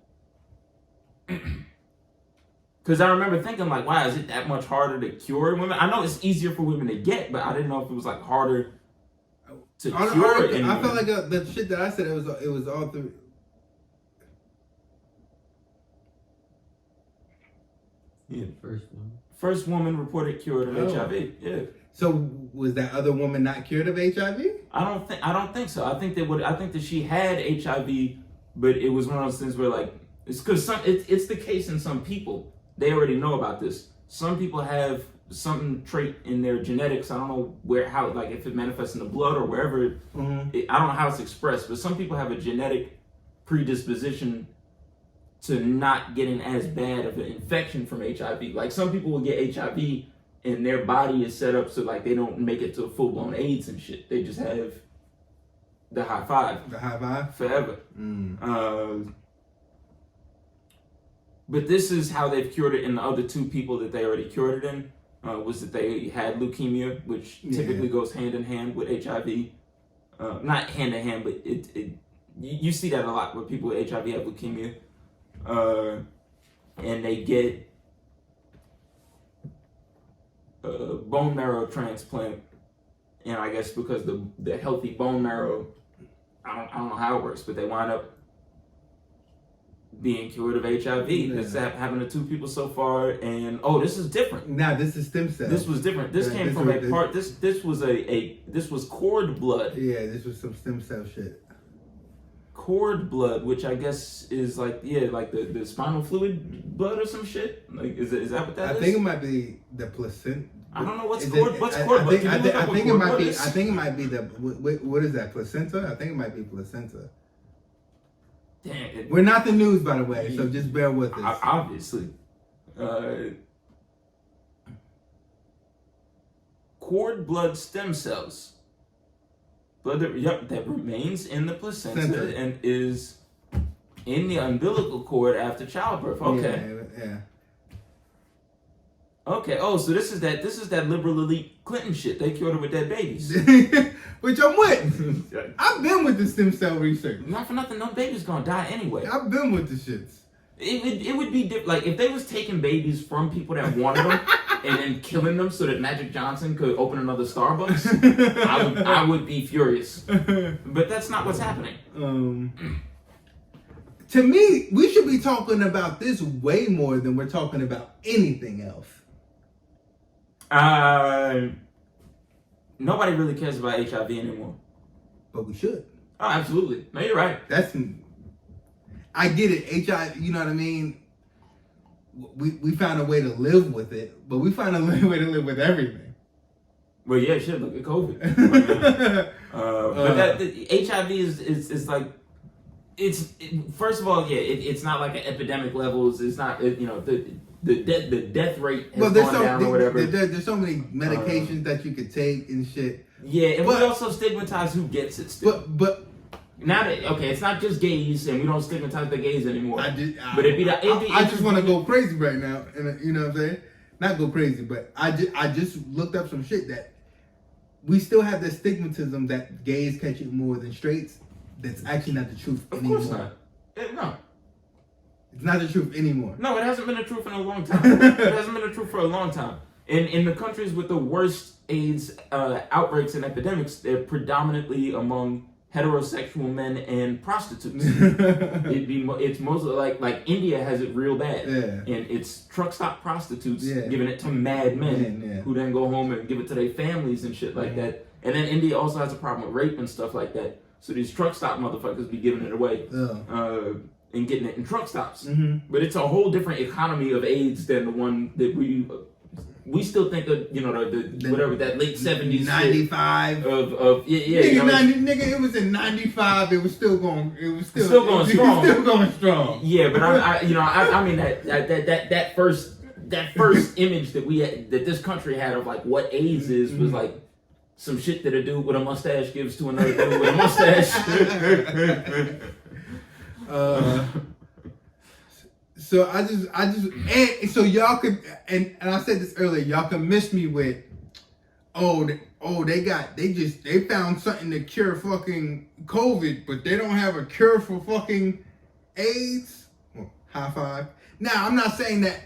Because I remember thinking wow, is it that much harder to cure women? I know it's easier for women to get, but I didn't know if it was harder to cure. I felt like the shit that I said it was all through. Yeah, first woman reported cured of HIV. Yeah. So was that other woman not cured of HIV? I don't think so. I think that she had HIV, but it was one of those things where it's because it's the case in some people. They already know about this. Some people have some trait in their genetics. I don't know how, like if it manifests in the blood or wherever. I don't know how it's expressed, but some people have a genetic predisposition to not getting as bad of an infection from HIV. Like some people will get HIV and their body is set up so like they don't make it to full blown AIDS and shit. They just have the high five. The high five? Forever. But this is how they've cured it in the other two people that they already cured it in. Was that they had leukemia, which typically goes hand in hand with HIV. Not hand in hand, but you see that a lot where people with HIV have leukemia. And they get a bone marrow transplant. And I guess because the healthy bone marrow, I don't know how it works, but they wind up being cured of HIV. This happened to two people so far, and this is different. Now this is stem cells. This was different. This came from a part. This was this was cord blood. Yeah, this was some stem cell shit. Cord blood, which I guess is like the spinal fluid blood or some shit. Like is that what that is? I think it might be the placenta. I don't know what's cord blood. I think it might be. I think it might be the what is that, placenta? I think it might be placenta. Damn, we're not the news, by the way, so just bear with us. Obviously. Cord blood stem cells. Blood that remains in the placenta and is in the umbilical cord after childbirth. Okay. Yeah. Okay. Oh, so this is that liberal elite Clinton shit. They cured her with dead babies. Which I'm with. I've been with the stem cell research. Not for nothing, no baby's gonna die anyway. I've been with the shits. It would be like if they was taking babies from people that wanted them and then killing them so that Magic Johnson could open another Starbucks. I would be furious. But that's not what's happening. To me, we should be talking about this way more than we're talking about anything else. Nobody really cares about HIV anymore. But we should. Oh, absolutely. No, you're right. I get it. HIV, you know what I mean? We found a way to live with it, but we found a way to live with everything. Well, yeah, shit, look at COVID. But HIV is like, first of all, it's not like an epidemic levels. It's not, the death rate has gone down or whatever. There's so many medications that you could take and shit. Yeah, and we also stigmatize who gets it still. But now that it's not just gays, and we don't stigmatize the gays anymore. I just want to go crazy right now, and you know what I'm saying? Not go crazy, but I just looked up some shit that we still have this stigmatism that gays catch it more than straights. That's actually not the truth anymore. Of course not. No. It's not the truth anymore. No, it hasn't been the truth in a long time. It hasn't been the truth for a long time. In the countries with the worst AIDS outbreaks and epidemics, they're predominantly among heterosexual men and prostitutes. It's mostly like India has it real bad, and it's truck stop prostitutes giving it to mad men who then go home and give it to their families and shit like that. And then India also has a problem with rape and stuff like that. So these truck stop motherfuckers be giving it away and getting it in truck stops. But it's a whole different economy of AIDS than the one that we still think of, the whatever, that late 70s 95 nigga, it was in 95. It was still going strong. Yeah, but I mean that first image that this country had of like what AIDS is was like some shit that a dude with a mustache gives to another dude with a mustache. So I just and so y'all could and I said this earlier, y'all can miss me with they found something to cure fucking COVID, but they don't have a cure for fucking AIDS. Well, high five. Now I'm not saying that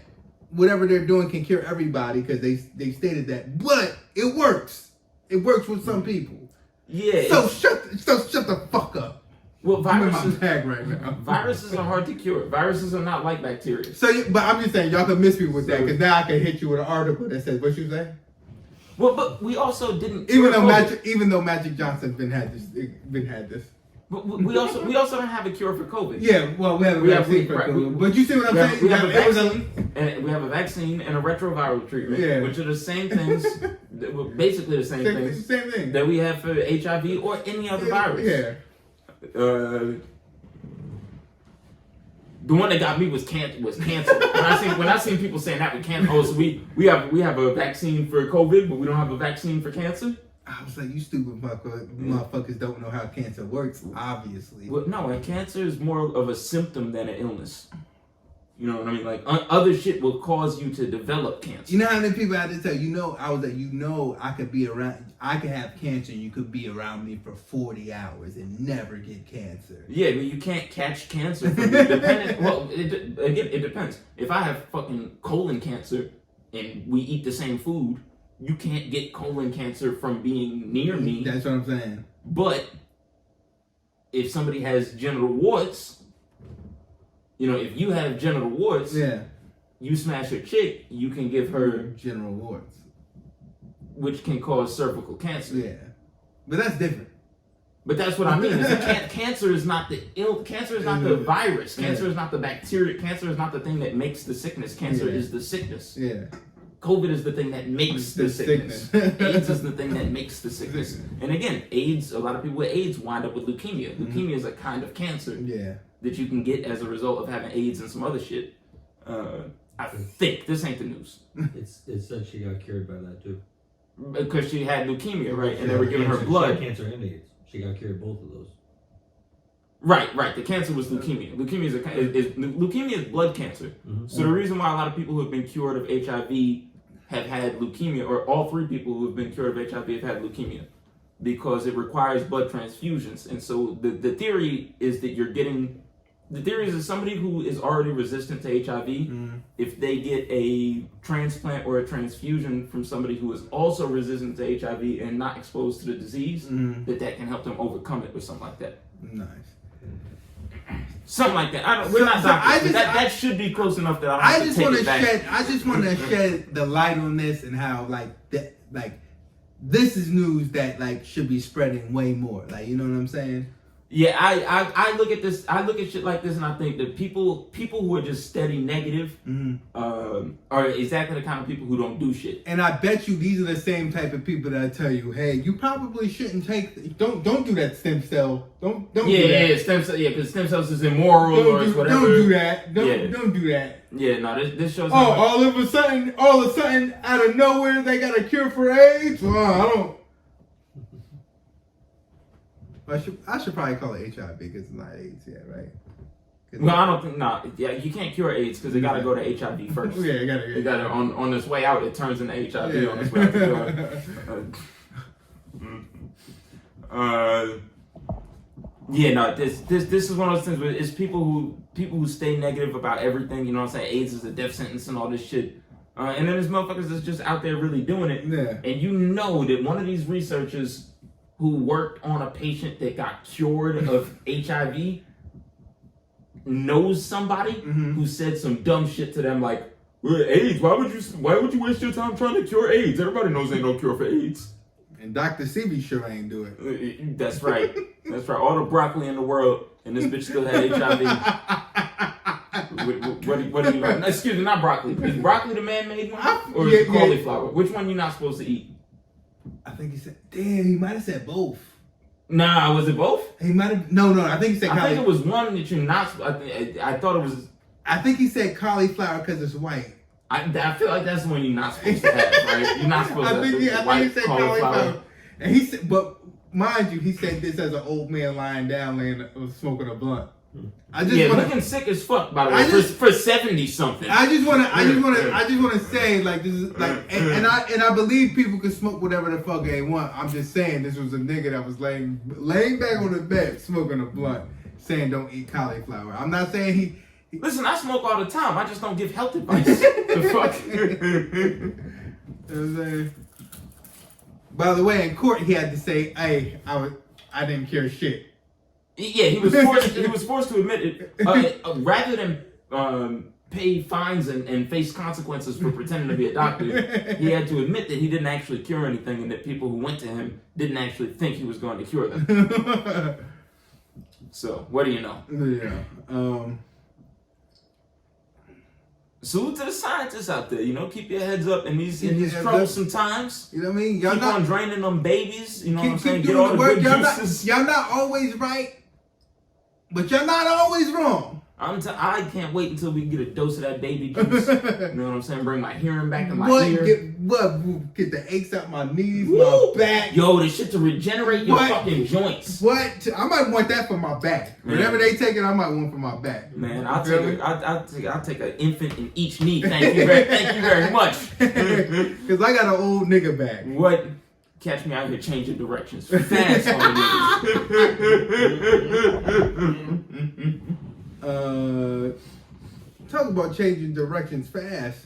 whatever they're doing can cure everybody because they stated that, but it works. It works with some people. Yeah. So shut the fuck up. Well, viruses, right now. Viruses are hard to cure. Viruses are not like bacteria. So, but I'm just saying, y'all can miss me with that because now I can hit you with an article that says what you say. Well, but we also didn't. Even though Magic Johnson been had this. But we also don't have a cure for COVID. Yeah, well, we have a vaccine for COVID. But you see what I'm saying? We have a vaccine, and we have a vaccine and a retroviral treatment, which are the same things, basically the same things same thing that we have for HIV or any other virus. Yeah. The one that got me was cancer. When I seen people saying that with cancer, so we have a vaccine for COVID, but we don't have a vaccine for cancer. I was like, you stupid motherfuckers don't know how cancer works, obviously. Well, no, and cancer is more of a symptom than an illness. You know what I mean? Like, other shit will cause you to develop cancer. You know how many people I had to tell, I could be around, I could have cancer and you could be around me for 40 hours and never get cancer. Yeah, but you can't catch cancer from it depends. If I have fucking colon cancer and we eat the same food, you can't get colon cancer from being near me. That's what I'm saying. But if somebody has genital warts, if you have genital warts, you smash a chick, you can give her genital warts, which can cause cervical cancer. Yeah, but that's different. But that's what I mean. Cancer is not Cancer is not the virus. Cancer is not the bacteria. Cancer is not the thing that makes the sickness. Cancer is the sickness. Yeah. COVID is the thing that makes the sickness. AIDS is the thing that makes the sickness. And again, AIDS, a lot of people with AIDS wind up with leukemia. Leukemia is a kind of cancer that you can get as a result of having AIDS and some other shit. I think this ain't the news. It said she got cured by that too. Because she had leukemia, right? And they were giving her blood. She had cancer and AIDS. She got cured both of those. Right. The cancer was leukemia. Leukemia is blood cancer. Mm-hmm. So the reason why a lot of people who have been cured of HIV have had leukemia, or all 3 people who have been cured of HIV have had leukemia, because it requires blood transfusions. And so the theory is that somebody who is already resistant to HIV, if they get a transplant or a transfusion from somebody who is also resistant to HIV and not exposed to the disease, that can help them overcome it or something like that. Nice. Something like that. We're not doctors. That should be close enough that I don't have to take it back. I just want to shed the light on this and how this is news that should be spreading way more. You know what I'm saying? Yeah, I look at this. I look at shit like this, and I think that people who are just steady negative are exactly the kind of people who don't do shit. And I bet you these are the same type of people that tell you, "Hey, you probably shouldn't don't do that stem cell. Don't do that." Yeah, stem cell. Yeah, because stem cells is immoral or whatever. Don't do that. Don't do that. Yeah, no, this shows. All of a sudden, out of nowhere, they got a cure for AIDS. Well, I don't. I should probably call it HIV because it's not AIDS yet, right? Well, I don't think you can't cure AIDS because they gotta go to HIV first. Yeah, you gotta on this way out. It turns into HIV on this way out the door. This is one of those things where it's people who stay negative about everything. You know what I'm saying? AIDS is a death sentence and all this shit. And then there's motherfuckers that's just out there really doing it. Yeah. And you know that one of these researchers who worked on a patient that got cured of HIV knows somebody who said some dumb shit to them like, AIDS, why would you waste your time trying to cure AIDS? Everybody knows ain't no cure for AIDS. And Dr. Sebi sure ain't do it. That's right. All the broccoli in the world, and this bitch still had HIV. What do you like? Excuse me, not broccoli. Is broccoli the man-made one? Or is it cauliflower? Which one you not supposed to eat? I think he said, damn, he might have said both. Nah, was it both? He might have, no, I think he said cauliflower. I think it was one that you're not, I thought it was. I think he said cauliflower because it's white. I feel like that's the one you're not supposed to have, right? You're not supposed to have I think he said cauliflower. And he said, but mind you, he said this as an old man lying down, smoking a blunt. Looking sick as fuck, by the way, for 70 something. I just want to say this is and I believe people can smoke whatever the fuck they want. I'm just saying this was a nigga that was laying back on the bed smoking a blunt, saying don't eat cauliflower. I'm not saying he Listen, I smoke all the time. I just don't give health advice. The fuck. You know what I'm saying? By the way, in court he had to say, "Hey, I didn't care shit." Yeah, he was forced to admit it. Rather than pay fines and face consequences for pretending to be a doctor, he had to admit that he didn't actually cure anything and that people who went to him didn't actually think he was going to cure them. So, what do you know? Yeah. Salute to the scientists out there. You know, keep your heads up in these Keep your heads troublesome times. You know what I mean? Y'all Keep on draining them babies. You know what I'm saying? Keep Get doing all the the work. good juices. Y'all not always right, but y'all not always wrong. I can't wait until we get a dose of that baby juice. You know what I'm saying? Bring my hearing back in my ear. Get the aches out my knees, Woo! my back. Yo, the shit to regenerate your fucking joints. What? I might want that for my back. Man. Whatever they take it, I might want for my back. Man, I'll take an infant in each knee. Thank you very much. Because I got an old nigga back. What? Catch me out here changing directions fast on the niggas. Talk about changing directions fast.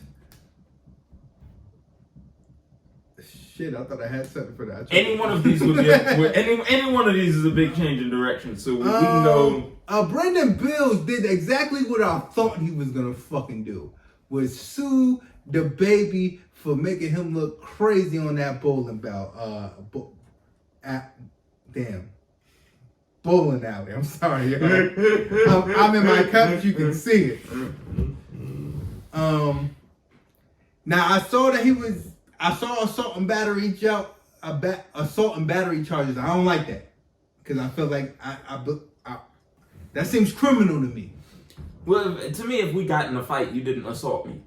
Shit, I thought I had something for that. Any one of these would be any one of these is a big change in direction. So we can go. Brendan Bills did exactly what I thought he was gonna fucking do. Was sue the baby for making him look crazy on that bowling ball. Bowling alley. I'm sorry, y'all. I'm in my cups. You can see it. Now I saw that I saw assault and battery assault and battery charges. I don't like that because I feel like that seems criminal to me. Well, to me, if we got in a fight, you didn't assault me.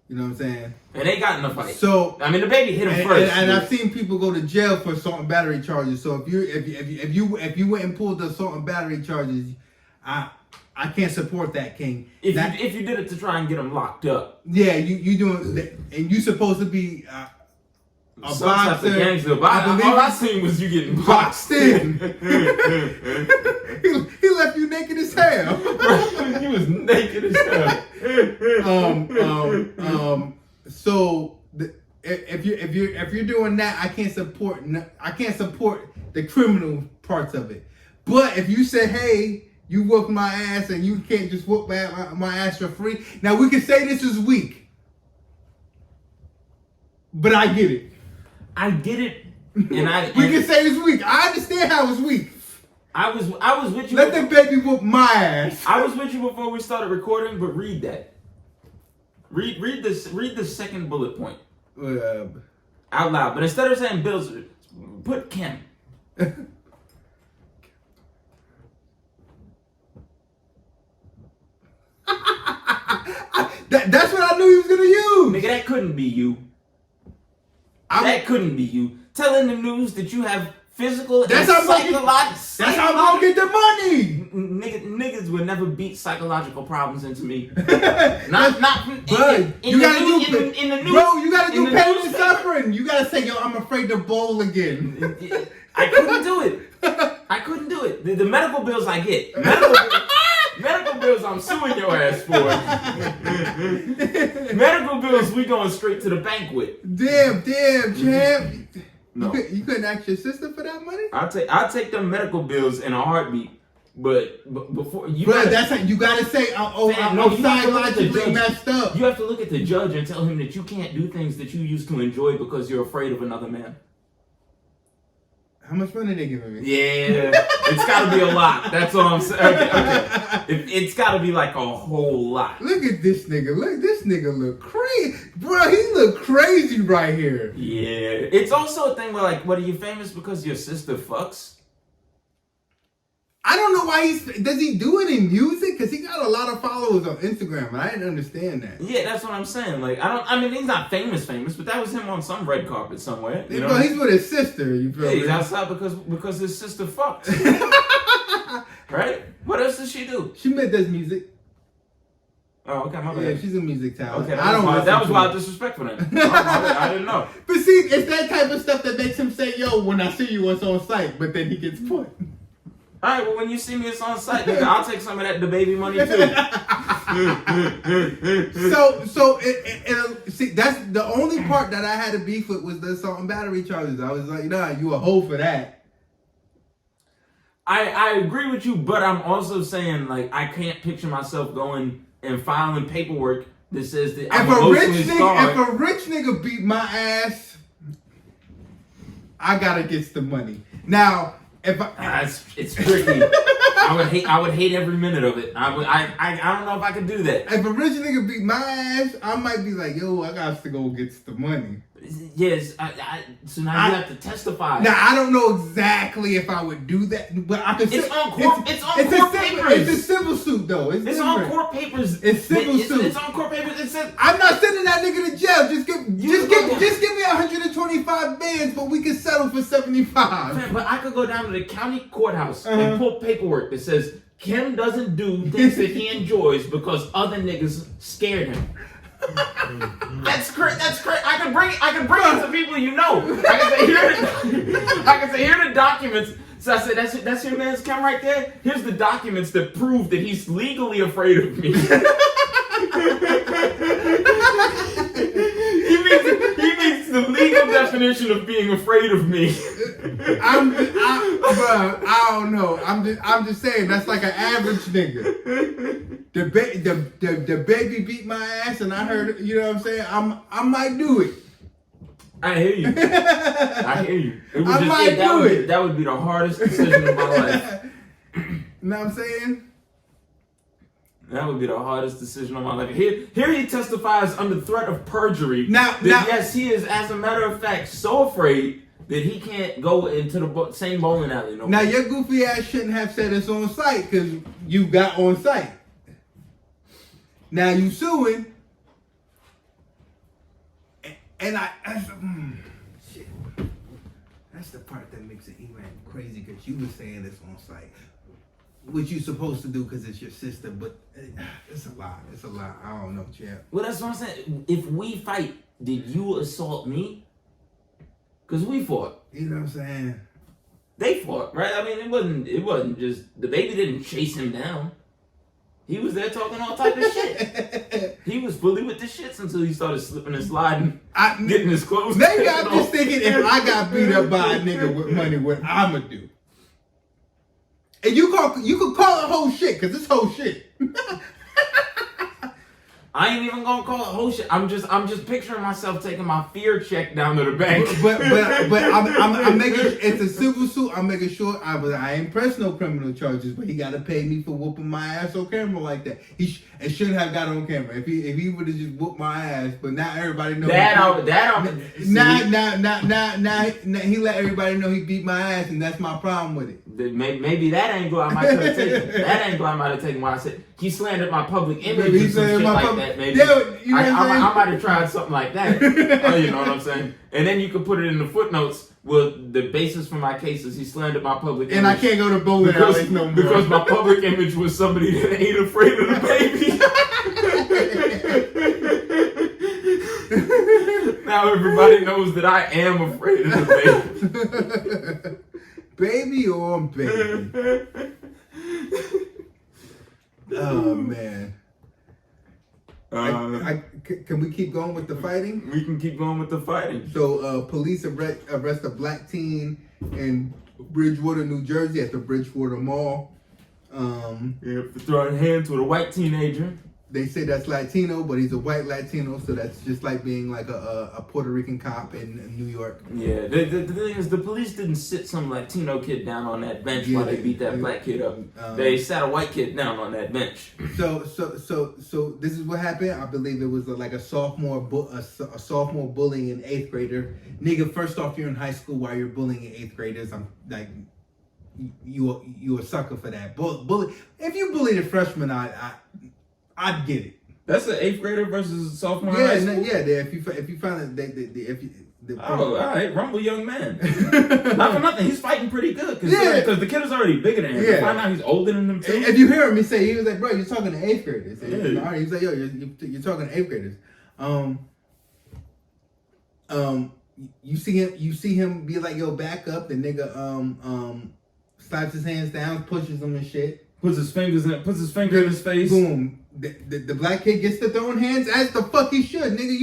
You know what I'm saying? And they got in a fight. So I mean, the baby hit him first. And I've seen people go to jail for assault and battery charges. So if you went and pulled the assault and battery charges, I can't support that, King. If you did it to try and get him locked up. Yeah, you doing that, and you supposed to be a some type of gangster. All I seen was you getting boxed in. he left you naked as hell. He was naked as hell. So if you're doing that, I can't support the criminal parts of it. But if you say, hey, you whooped my ass and you can't just whoop my ass for free. Now we can say this is weak, but I get it. I get it, and we can say it's weak. I understand how it's weak. I was with you. Let the baby whoop my ass. I was with you before we started recording, but read that. Read this. Read the second bullet point out loud. But instead of saying Bills, put Chem. That's what I knew he was gonna use. Nigga, that couldn't be you. That couldn't be you. Telling the news that you have physical and psychological. That's how I'm gonna get the money. Niggas would never beat psychological problems into me. But you gotta do pain and suffering. You gotta say, yo, I'm afraid to bowl again. I couldn't do it. I couldn't do it. The medical bills I get. Medical bills I'm suing your ass for. Medical bills we going straight to the bank with. Damn, champ. No. You couldn't ask your sister for that money? I'll take them medical bills in a heartbeat. But before you that's how you gotta say, I'm psychologically messed up. You have to look at the judge and tell him that you can't do things that you used to enjoy because you're afraid of another man. How much money they giving me? Yeah, it's got to be a lot. That's all I'm saying. Okay. It's got to be like a whole lot. Look at this nigga. This nigga look crazy. Bro, he look crazy right here. Yeah. It's also a thing where, like, what, are you famous because your sister fucks? I don't know why does he do it in music? Because he got a lot of followers on Instagram, and I didn't understand that. Yeah, that's what I'm saying. Like, I mean, he's not famous, but that was him on some red carpet somewhere. You know? Bro, he's with his sister, you feel me? He's outside because his sister fucks. Right? What else does she do? She does music. Oh, okay, my bad. Yeah, she's a music talent. Okay, that was wild disrespect for them. I didn't know. But see, it's that type of stuff that makes him say, yo, when I see you, it's on site, but then he gets put. All right, well, when you see me, it's on site, nigga. I'll take some of that baby money too. See, that's the only part that I had to beef with was the assault and battery charges. I was like, nah, you a hoe for that. I agree with you, but I'm also saying, like, I can't picture myself going and filing paperwork that says that I'm emotionally scarred. If a rich nigga beat my ass, I gotta get the money. Now, if I... it's tricky. I would hate every minute of it. I don't know if I could do that. If a rich nigga beat my ass, I might be like, yo, I got to go get the money. Yes, so now you have to testify. Now I don't know exactly if I would do that, but I could. It's on court. It's on court papers. It's a civil suit though. It's on court papers. It's civil suit. It's on court papers. It says I'm not sending that nigga to jail. Just give me 125 bands, but we can settle for 75. Man, but I could go down to the county courthouse and pull paperwork that says Chem doesn't do things that he enjoys because other niggas scared him. That's great. That's great. I can bring it to people you know. I can say here are the documents. So I said that's your man's Chem right there. Here's the documents that prove that he's legally afraid of me. He means the legal definition of being afraid of me. I don't know. I'm just saying that's like an average nigga. The baby beat my ass, and I heard, you know what I'm saying. I might do it. I hear you. That would be the hardest decision of my life. You know what I'm saying? That would be the hardest decision of my life. Here he testifies under threat of perjury. Now, yes, he is, as a matter of fact, so afraid that he can't go into the same bowling alley no more. Now, your goofy ass shouldn't have said it's on site because you got on site. Now you suing, and shit. That's the part that makes it even crazy because you were saying it's on site. What you supposed to do because it's your sister, but it's a lot. It's a lot. I don't know, champ. Well, that's what I'm saying. If we fight, did you assault me? Because we fought. You know what I'm saying? They fought, right? I mean, it wasn't just the baby didn't chase him down. He was there talking all type of shit. He was fully with the shits until he started slipping and sliding, getting his clothes. Maybe I'm just thinking if I got beat up by a nigga with money, what I'ma do? And you could call it whole shit, cause it's whole shit. I ain't even gonna call it whole shit. I'm just picturing myself taking my fear check down to the bank. But I'm making it's a civil suit. I'm making sure I ain't pressed no criminal charges, but he gotta pay me for whooping my ass on camera like that. It shouldn't have got on camera. If he would have just whooped my ass, but now everybody knows. Now he let everybody know he beat my ass, and that's my problem with it. Maybe that angle I might have taken. That angle I might have taken when I said he slandered my public image or some shit like that. Maybe I might have tried something like that. Oh, you know what I'm saying? And then you could put it in the footnotes. Well, the basis for my case is he slandered my public image. And I can't go to bowling alleys no more. Because my public image was somebody that ain't afraid of the baby. Now everybody knows that I am afraid of the baby. Baby on baby. Oh, man. Can we keep going with the fighting? We can keep going with the fighting. So, police arrest a black teen in Bridgewater, New Jersey at the Bridgewater Mall. For throwing hands with a white teenager. They say that's Latino, but he's a white Latino, so that's just like being like a Puerto Rican cop in New York. Yeah, the thing is, the police didn't sit some Latino kid down on that bench while they beat that black kid up. They sat a white kid down on that bench. So this is what happened. I believe it was like a sophomore bullying an 8th grader. Nigga, first off, you're in high school while you're bullying 8th graders. I'm like, you a sucker for that. Bully. If you bullied a freshman, I'd get it. That's an 8th grader versus a sophomore in high high school? Yeah. If you find it, all right, rumble young man. Not for nothing, he's fighting pretty good because the kid is already bigger than him. Yeah. Find out he's older than him too. If you hear him, he was like, bro, you're talking to 8th graders. Yeah. He's like, yo, you're talking to 8th graders. You see him be like, yo, back up. The nigga slaps his hands down, pushes him and shit. Puts his finger in his face. Boom. The black kid gets to throwing hands as the fuck he should. Nigga,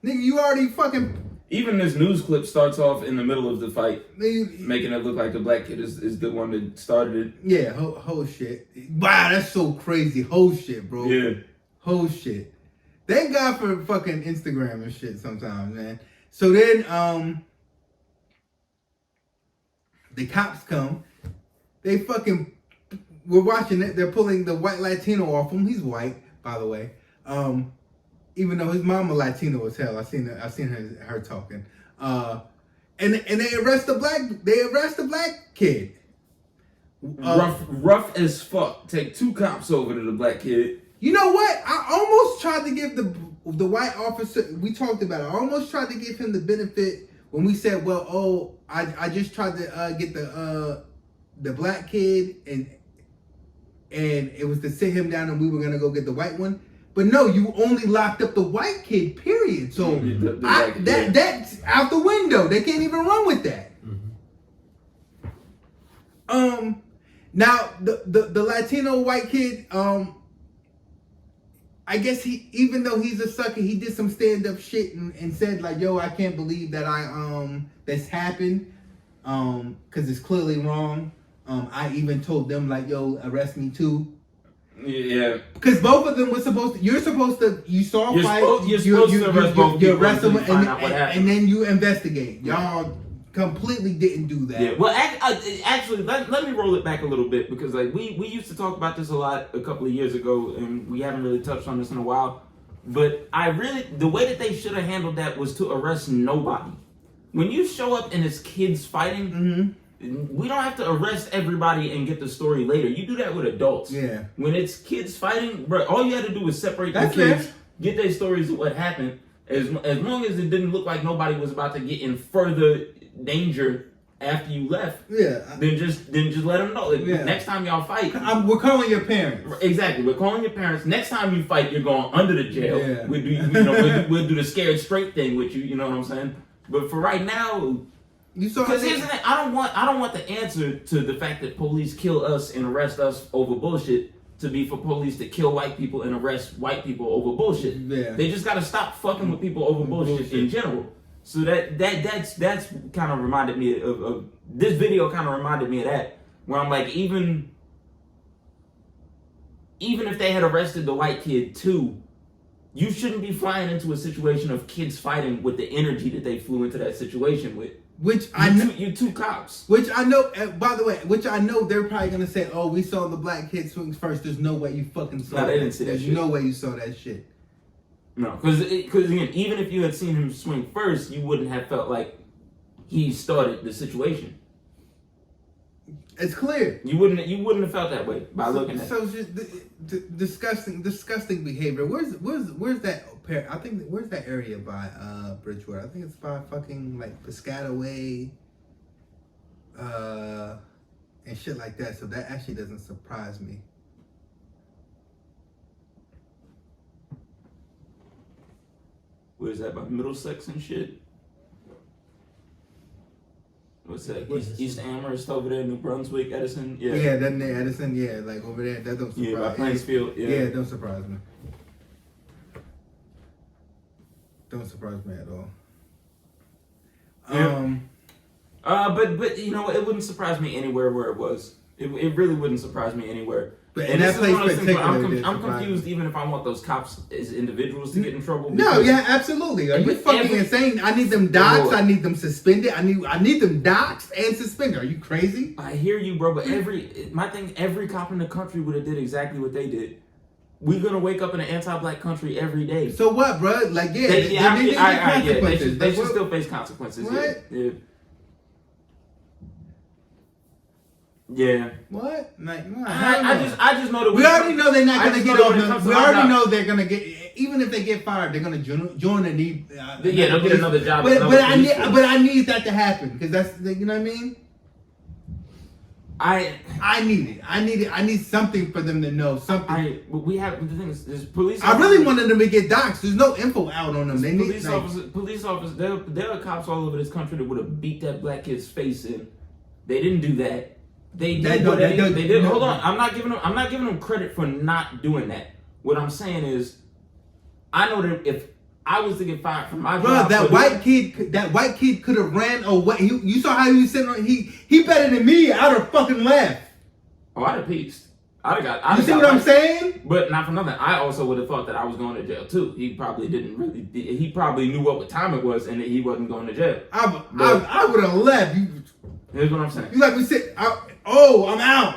you already fucking... Even this news clip starts off in the middle of the fight, making it look like the black kid is the one that started it. Yeah, whole shit. Wow, that's so crazy. Whole shit, bro. Yeah. Whole shit. Thank God for fucking Instagram and shit sometimes, man. So then, the cops come. They fucking we're watching it. They're pulling the white Latino off him. He's white, by the way. Even though his mama Latino as hell. I seen her talking. And they arrest the black kid. Rough as fuck. Take 2 cops over to the black kid. You know what? I almost tried to give the white officer, we talked about it, I almost tried to give him the benefit when we said, well, I just tried to get the black kid and it was to sit him down and we were going to go get the white one. But no, you only locked up the white kid, period. So that's out the window. They can't even run with that. Mm-hmm. Now the Latino white kid, I guess he, even though he's a sucker, he did some stand-up shit and said like, yo, I can't believe that that's happened. Cause it's clearly wrong. I even told them like, yo, arrest me too. Yeah. Because both of them were supposed to, you saw a fight. You're supposed to arrest both people. You arrest them and then you investigate. Y'all completely didn't do that. Yeah. Well, actually, let me roll it back a little bit because like we used to talk about this a lot a couple of years ago, and we haven't really touched on this in a while. But the way that they should have handled that was to arrest nobody. When you show up and it's kids fighting, mm-hmm. we don't have to arrest everybody and get the story later. You do that with adults. Yeah. When it's kids fighting, bro, all you had to do was separate the kids, get their stories of what happened. As long as it didn't look like nobody was about to get in further danger after you left, then just let them know. Next time y'all fight, we're calling your parents. Exactly, we're calling your parents. Next time you fight, you're going under the jail. Yeah. We'll do the scared straight thing with you. You know what I'm saying? But for right now, because here's the thing, I don't want the answer to the fact that police kill us and arrest us over bullshit to be for police to kill white people and arrest white people over bullshit. Yeah. They just got to stop fucking with people over bullshit in general. So that's kind of reminded me of this video. Kind of reminded me of that, where I'm like, even if they had arrested the white kid too, you shouldn't be flying into a situation of kids fighting with the energy that they flew into that situation with. Which I know, you 2 cops. Which I know, by the way, which I know they're probably gonna say, "Oh, we saw the black kid swing first." There's no way you fucking saw. No, they didn't see that. There's no way you saw that shit. No, because again, even if you had seen him swing first, you wouldn't have felt like he started the situation. It's clear. You wouldn't have felt that way by looking at. So it's just disgusting behavior. Where's that? I think where's that area by Bridgewater? I think it's by fucking like Piscataway, and shit like that. So that actually doesn't surprise me. Where's that, by Middlesex and shit? What's that? East Amherst over there, New Brunswick, Edison? Yeah. Yeah, that near Edison, yeah, like over there. That don't surprise me. Yeah, by Plainsfield, yeah. Yeah, it don't surprise me. Don't surprise me at all. But you know, it wouldn't surprise me anywhere where it was. It really wouldn't surprise me anywhere. But in that place particularly, I'm confused even if I want those cops as individuals to get in trouble. No, yeah, absolutely. Are you fucking insane? I need them doxxed. I need them suspended. I need them doxxed and suspended. Are you crazy? I hear you, bro. But every cop in the country would have did exactly what they did. We're gonna wake up in an anti-black country every day. So what, bro? Like, they should still face consequences. What? Yeah. Yeah. What? Like, no, I just know that we already know they're not gonna get off. We already know they're gonna get. Even if they get fired, they're gonna join a new. They'll get another job. But I need that to happen because that's, you know what I mean. I need it. I need something for them to know something. We have the thing is, there's police. I really wanted them to get doxxed. There's no info out on them. They need police officers. There are cops all over this country that would have beat that black kid's face in. They didn't do that. They did. They did. Hold on. I'm not giving them credit for not doing that. What I'm saying is, I know that if I was to get fired from my job, that white kid could have ran away. You saw how he was sitting on. He better than me. I'd have fucking left. Oh, I'd have peaced. You see what I'm saying? But not for nothing. I also would have thought that I was going to jail too. He probably didn't really. He probably knew what time it was and that he wasn't going to jail. I would have left. Here's what I'm saying. You like we said. I'm out.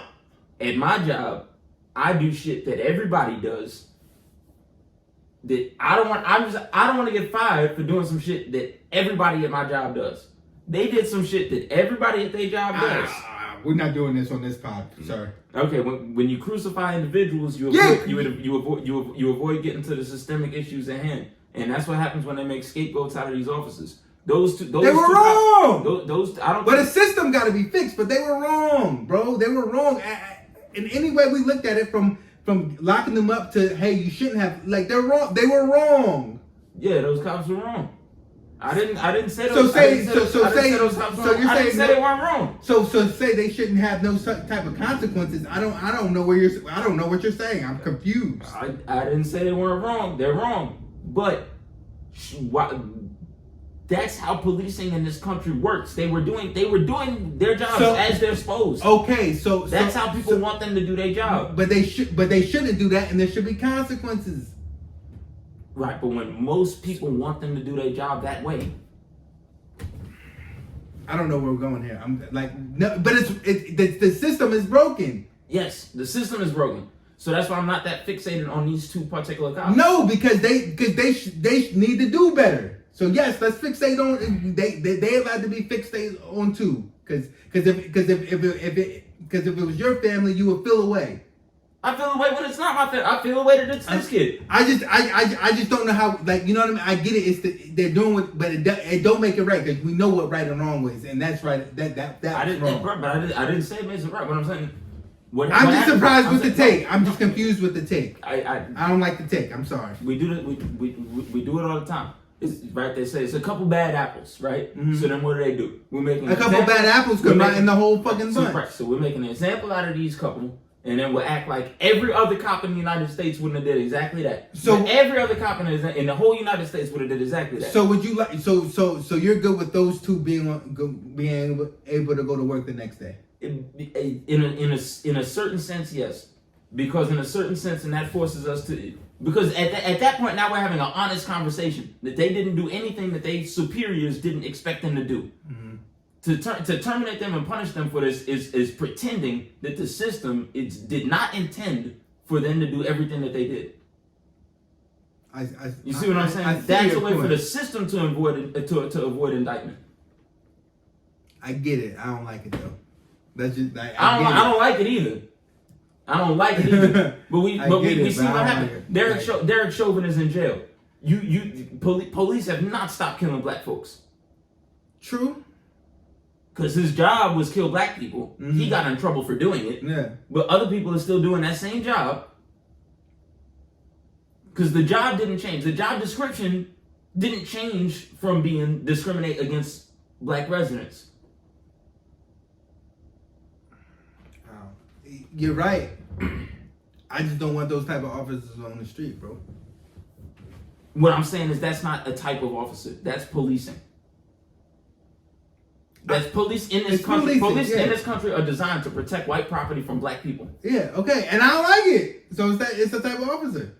At my job, I do shit that everybody does. That I don't want to get fired for doing some shit that everybody at my job does. They did some shit that everybody at their job does. We're not doing this on this pod, sir. Okay, when you crucify individuals, you avoid getting to the systemic issues at hand, and that's what happens when they make scapegoats out of these officers. They were wrong. But the system got to be fixed. But they were wrong, bro. They were wrong. In any way we looked at it, from locking them up to, hey, you shouldn't have. Like, they're wrong. They were wrong. Yeah, those cops were wrong. I didn't say those. So you're saying they weren't wrong. So say they shouldn't have no type of consequences. I don't know what you're saying. I'm confused. I didn't say they weren't wrong. They're wrong. But that's how policing in this country works. They were doing their jobs as they're supposed. Okay, that's how people want them to do their job. But they shouldn't do that, and there should be consequences. Right, but when most people want them to do their job that way, I don't know where we're going here. I'm like, no, but the system is broken. Yes, the system is broken. So that's why I'm not that fixated on these two particular cops. No, because they need to do better. So yes, let's fixate on they allowed to be fixated on too. Because if it was your family, you would feel away. I feel away when it's not my family. I feel away that it's this kid. I just don't know how, like, you know what I mean? I get it. They're doing what, but it don't make it right, because we know what right and wrong is, and that's right. That's wrong. But I didn't say it makes it right. What I'm saying. I'm just surprised with the take. I'm just confused with the take. I don't like the take. I'm sorry. We do we do it all the time. It's right. They say it's a couple bad apples, right? Mm-hmm. So then what do? We're making a couple bad apples could in the whole fucking bunch. Right. So we're making an example out of these couple. And then we'll act like every other cop in the United States wouldn't have did exactly that. So every other cop in the whole United States would have did exactly that. So would you like? So you're good with those two being able to go to work the next day? In a certain sense, yes. Because in a certain sense, and that forces us to. Because at that point now we're having an honest conversation that they didn't do anything that they superiors didn't expect them to do. Mm-hmm. To terminate them and punish them for this is pretending that the system did not intend for them to do everything that they did. You see what I'm saying? That's a way for the system to avoid indictment. I get it. I don't like it though. That's just I don't like it either. I don't like it either. But we see what happened. Derek Chauvin is in jail. Police have not stopped killing black folks. True. Because his job was kill black people. Mm-hmm. He got in trouble for doing it. Yeah. But other people are still doing that same job. Because the job didn't change. The job description didn't change from being discriminate against black residents. You're right. I just don't want those type of officers on the street, bro. What I'm saying is that's not a type of officer. That's policing. That's police in this country. Police in this country are designed to protect white property from black people. Yeah, okay, and I don't like it. So it's a type of officer.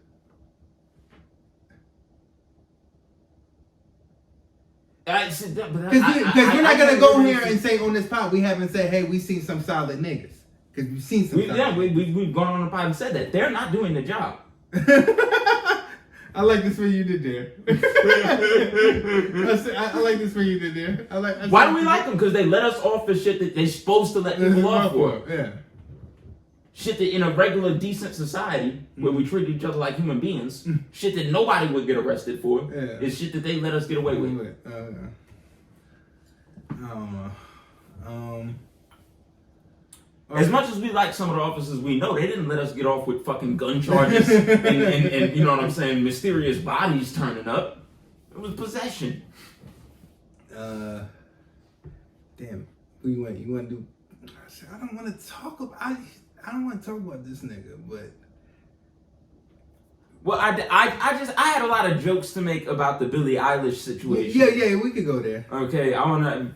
Because we're not gonna go here and say on this pod we haven't said, hey, we seen some solid niggas. Because we've seen some. We've gone on the pod and said that they're not doing the job. I like this way you did there. I like this way you did there. Why do we like them? Because they let us off for shit that they're supposed to let people off for. Yeah. Shit that in a regular, decent society where we treat each other like human beings, shit that nobody would get arrested for, is shit that they let us get away with. I don't know. As much as we like some of the officers we know, they didn't let us get off with fucking gun charges and you know what I'm saying, mysterious bodies turning up. It was possession. Damn. Who you want to do? I don't want to talk about. I don't want to talk about this nigga, but. Well, I had a lot of jokes to make about the Billie Eilish situation. Yeah, we could go there. Okay, I wanna.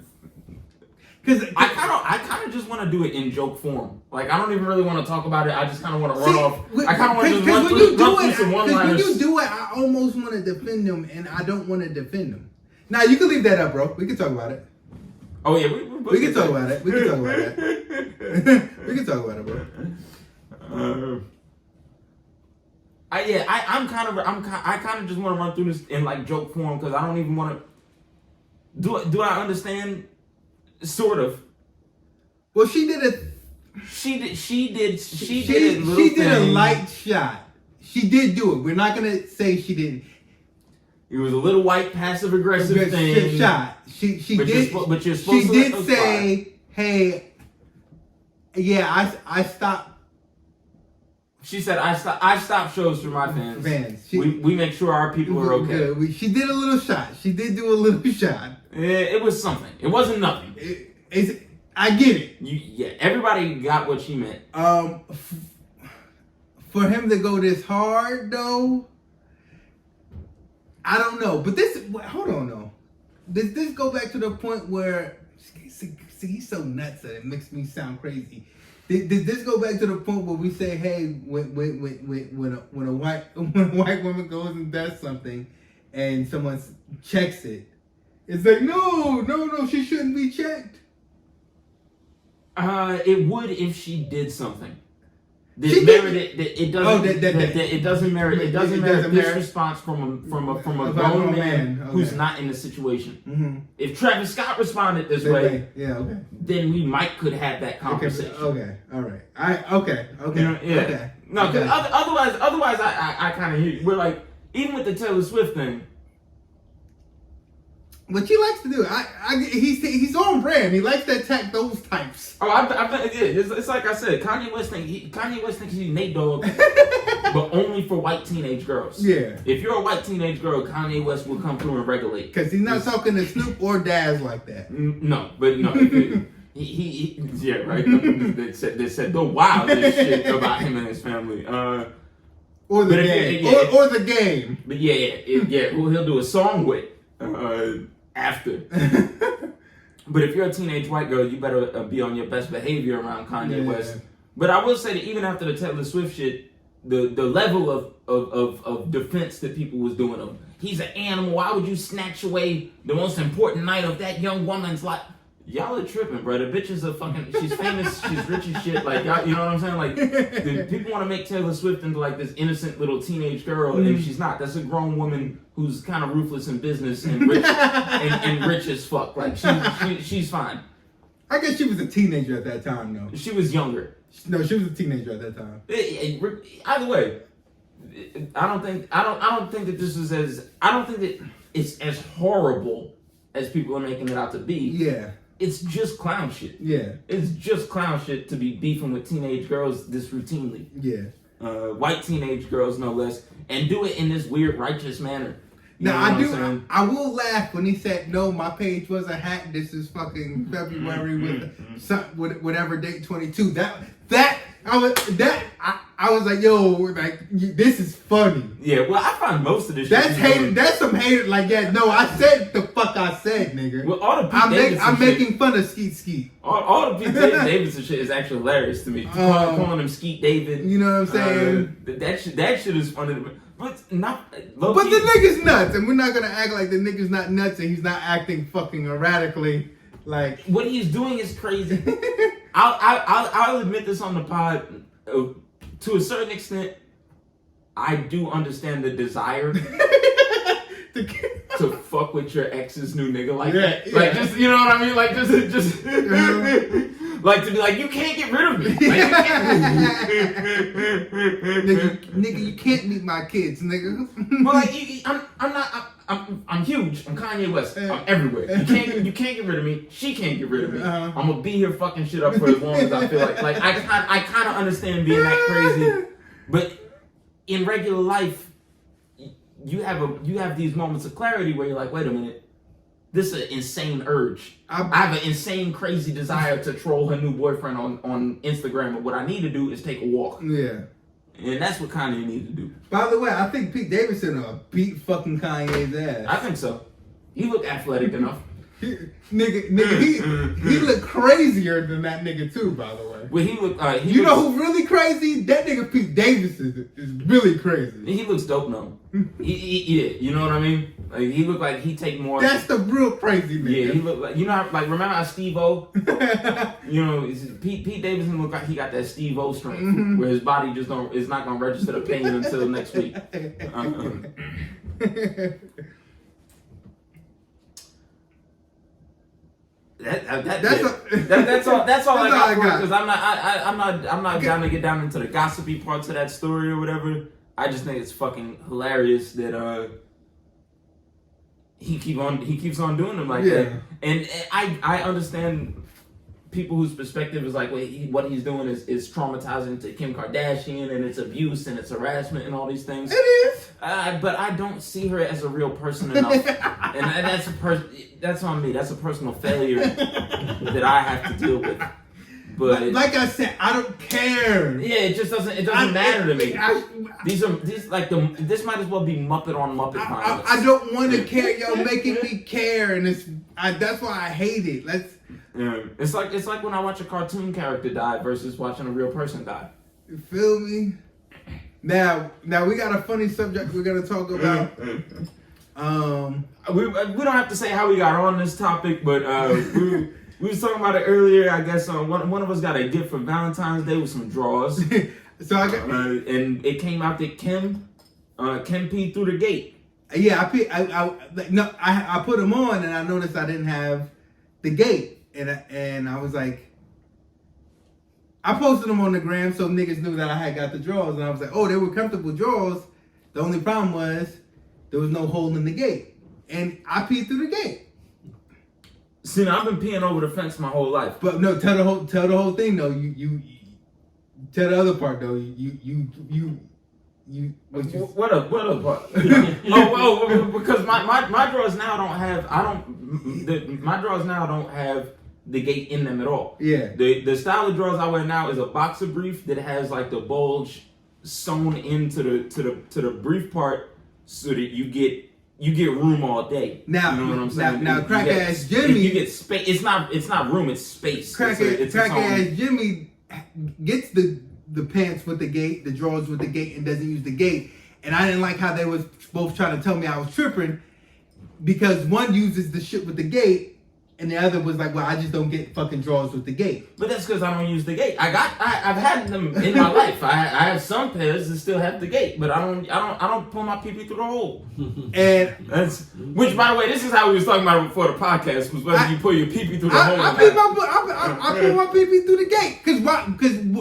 Because I kind of just want to do it in joke form. Like, I don't even really want to talk about it. I just kind of want to run off. I kind of want to just run through some one-liners. When you do it, I almost want to defend them, and I don't want to defend them. Now, you can leave that up, bro. We can talk about it. Oh yeah, we can talk about it. We can talk about that. We can talk about it, bro. I kind of just want to run through this in like joke form because I don't even want to. Do I understand? Sort of. Well, she did a light shot. She did do it. We're not gonna say she didn't. It was a little white passive aggressive thing. Shot. She but did. But you're supposed she to did say, "Hey, yeah, I stopped." She said, "I stopped shows for my fans. We make sure our people are okay." Yeah, she did a little shot. She did do a little shot. It was something. It wasn't nothing. I get it. Everybody got what she meant. For him to go this hard though, I don't know. But hold on though. Does this go back to the point where see, he's so nuts that it makes me sound crazy? Did this go back to the point where we say, hey, when a white woman goes and does something, and someone checks it, it's like no, she shouldn't be checked. It would if she did something. It doesn't merit this response from a grown man who's not in the situation. Mm-hmm. If Travis Scott responded this way, then we could have that conversation. Okay, all right. Okay. No, because otherwise, I kind of hear you. We're like, even with the Taylor Swift thing. What he likes to do, he's on brand. He likes to attack those types. It's like I said, Kanye West thinks he's Nate Dogg, but only for white teenage girls. Yeah. If you're a white teenage girl, Kanye West will come through and regulate. Because he's not talking to Snoop or Daz like that. No. Yeah, right. They said the wildest shit about him and his family. Or the game. Or the game. But who he'll do a song with. After. But if you're a teenage white girl, you better be on your best behavior around Kanye West. But I will say that even after the Taylor Swift shit, the level of defense that people was doing him. He's an animal. Why would you snatch away the most important night of that young woman's life? Y'all are tripping, bro. The bitch is she's famous, she's rich as shit. Like, y'all, you know what I'm saying? Like, the people want to make Taylor Swift into like this innocent little teenage girl, and she's not. That's a grown woman who's kind of ruthless in business and rich and rich as fuck. Like, she's fine. I guess she was a teenager at that time, though. She was younger. No, she was a teenager at that time. Either way, I don't think that it's as horrible as people are making it out to be. Yeah. It's just clown shit. Yeah. It's just clown shit to be beefing with teenage girls this routinely. Yeah. White teenage girls, no less. And do it in this weird, righteous manner. Now, I will laugh when he said, no, my page was a hack. This is fucking February with whatever date, 22. I was like, yo, like, this is funny. Yeah, well, I find most of this shit. That's hated. That's some hated. Like, no, I said the fuck I said, nigga. Well, all the I'm making fun of Skeet. All the Pete Davidson shit is actually hilarious to me. Calling him Skeet David. You know what I'm saying? That shit is funny to me. But not. But the nigga's nuts, and we're not gonna act like the nigga's not nuts and he's not acting fucking erratically. Like, what he's doing is crazy. I'll admit this on the pod. To a certain extent, I do understand the desire to fuck with your ex's new nigga like that. Like, just, you know what I mean? Like, just like to be like, you can't get rid of me. Like, nigga, you can't meet my kids, nigga. Well, like, I'm huge. I'm Kanye West. I'm everywhere. You can't get rid of me. She can't get rid of me. I'm gonna be here fucking shit up for as long as I feel like. Like, I kind of understand being that crazy, but in regular life, you have these moments of clarity where you're like, wait a minute, this is an insane urge. I have an insane, crazy desire to troll her new boyfriend on Instagram, but what I need to do is take a walk. Yeah. And that's what Kanye needs to do. By the way, I think Pete Davidson beat fucking Kanye's ass. I think so. He looked athletic enough. He looked crazier than that nigga too, by the way. Well, he looked. You know who's really crazy? That nigga Pete Davis is really crazy. He looks dope now. Yeah, you know what I mean? Like he looked like he take more. That's the real crazy nigga. Yeah, he looked like like remember how Steve-O? You know, Pete Davidson looked like he got that Steve-O strength where his body just is not gonna register the pain until next week. That's all I got for it, because I'm not down to get down into the gossipy parts of that story or whatever. I just think it's fucking hilarious that he keeps on doing them like that. And I understand people whose perspective is like, wait, what he's doing is traumatizing to Kim Kardashian, and it's abuse and it's harassment and all these things. It is. But I don't see her as a real person enough, and that's on me. That's a personal failure that I have to deal with. But like I said, I don't care. Yeah, it just doesn't matter to me. This might as well be Muppet on Muppet violence. I don't want to care. Y'all making me care, and that's why I hate it. Yeah. It's like when I watch a cartoon character die versus watching a real person die. You feel me? Now we got a funny subject we're gonna talk about. We don't have to say how we got on this topic, but we was talking about it earlier. I guess one of us got a gift for Valentine's Day with some drawers. So I got, and it came out that Chem peed through the gate. Yeah, I put them on, and I noticed I didn't have the gate, and I was like, I posted them on the gram so niggas knew that I had got the drawers, and I was like, oh, they were comfortable drawers. The only problem was there was no hole in the gate, and I peed through the gate. See, now I've been peeing over the fence my whole life. But no, tell the whole thing though. You tell the other part though. What other part? Because my drawers now don't have the gate in them at all. Yeah. The style of drawers I wear now is a boxer brief that has like the bulge sewn into the brief part so that you get room all day. Now, you know what I'm saying? Now, crack ass Jimmy, you get space. It's not room. It's space. Crack ass Jimmy gets the pants with the gate, the drawers with the gate, and doesn't use the gate. And I didn't like how they was both trying to tell me I was tripping because one uses the shit with the gate, and the other was like, well, I just don't get fucking drawers with the gate. But that's because I don't use the gate. I've had them in my life. I have some pairs that still have the gate, but I don't pull my pee-pee through the hole. And which, by the way, this is how we was talking about it before the podcast, was whether you pull your pee-pee through the hole. I pull my pee-pee through the gate. Because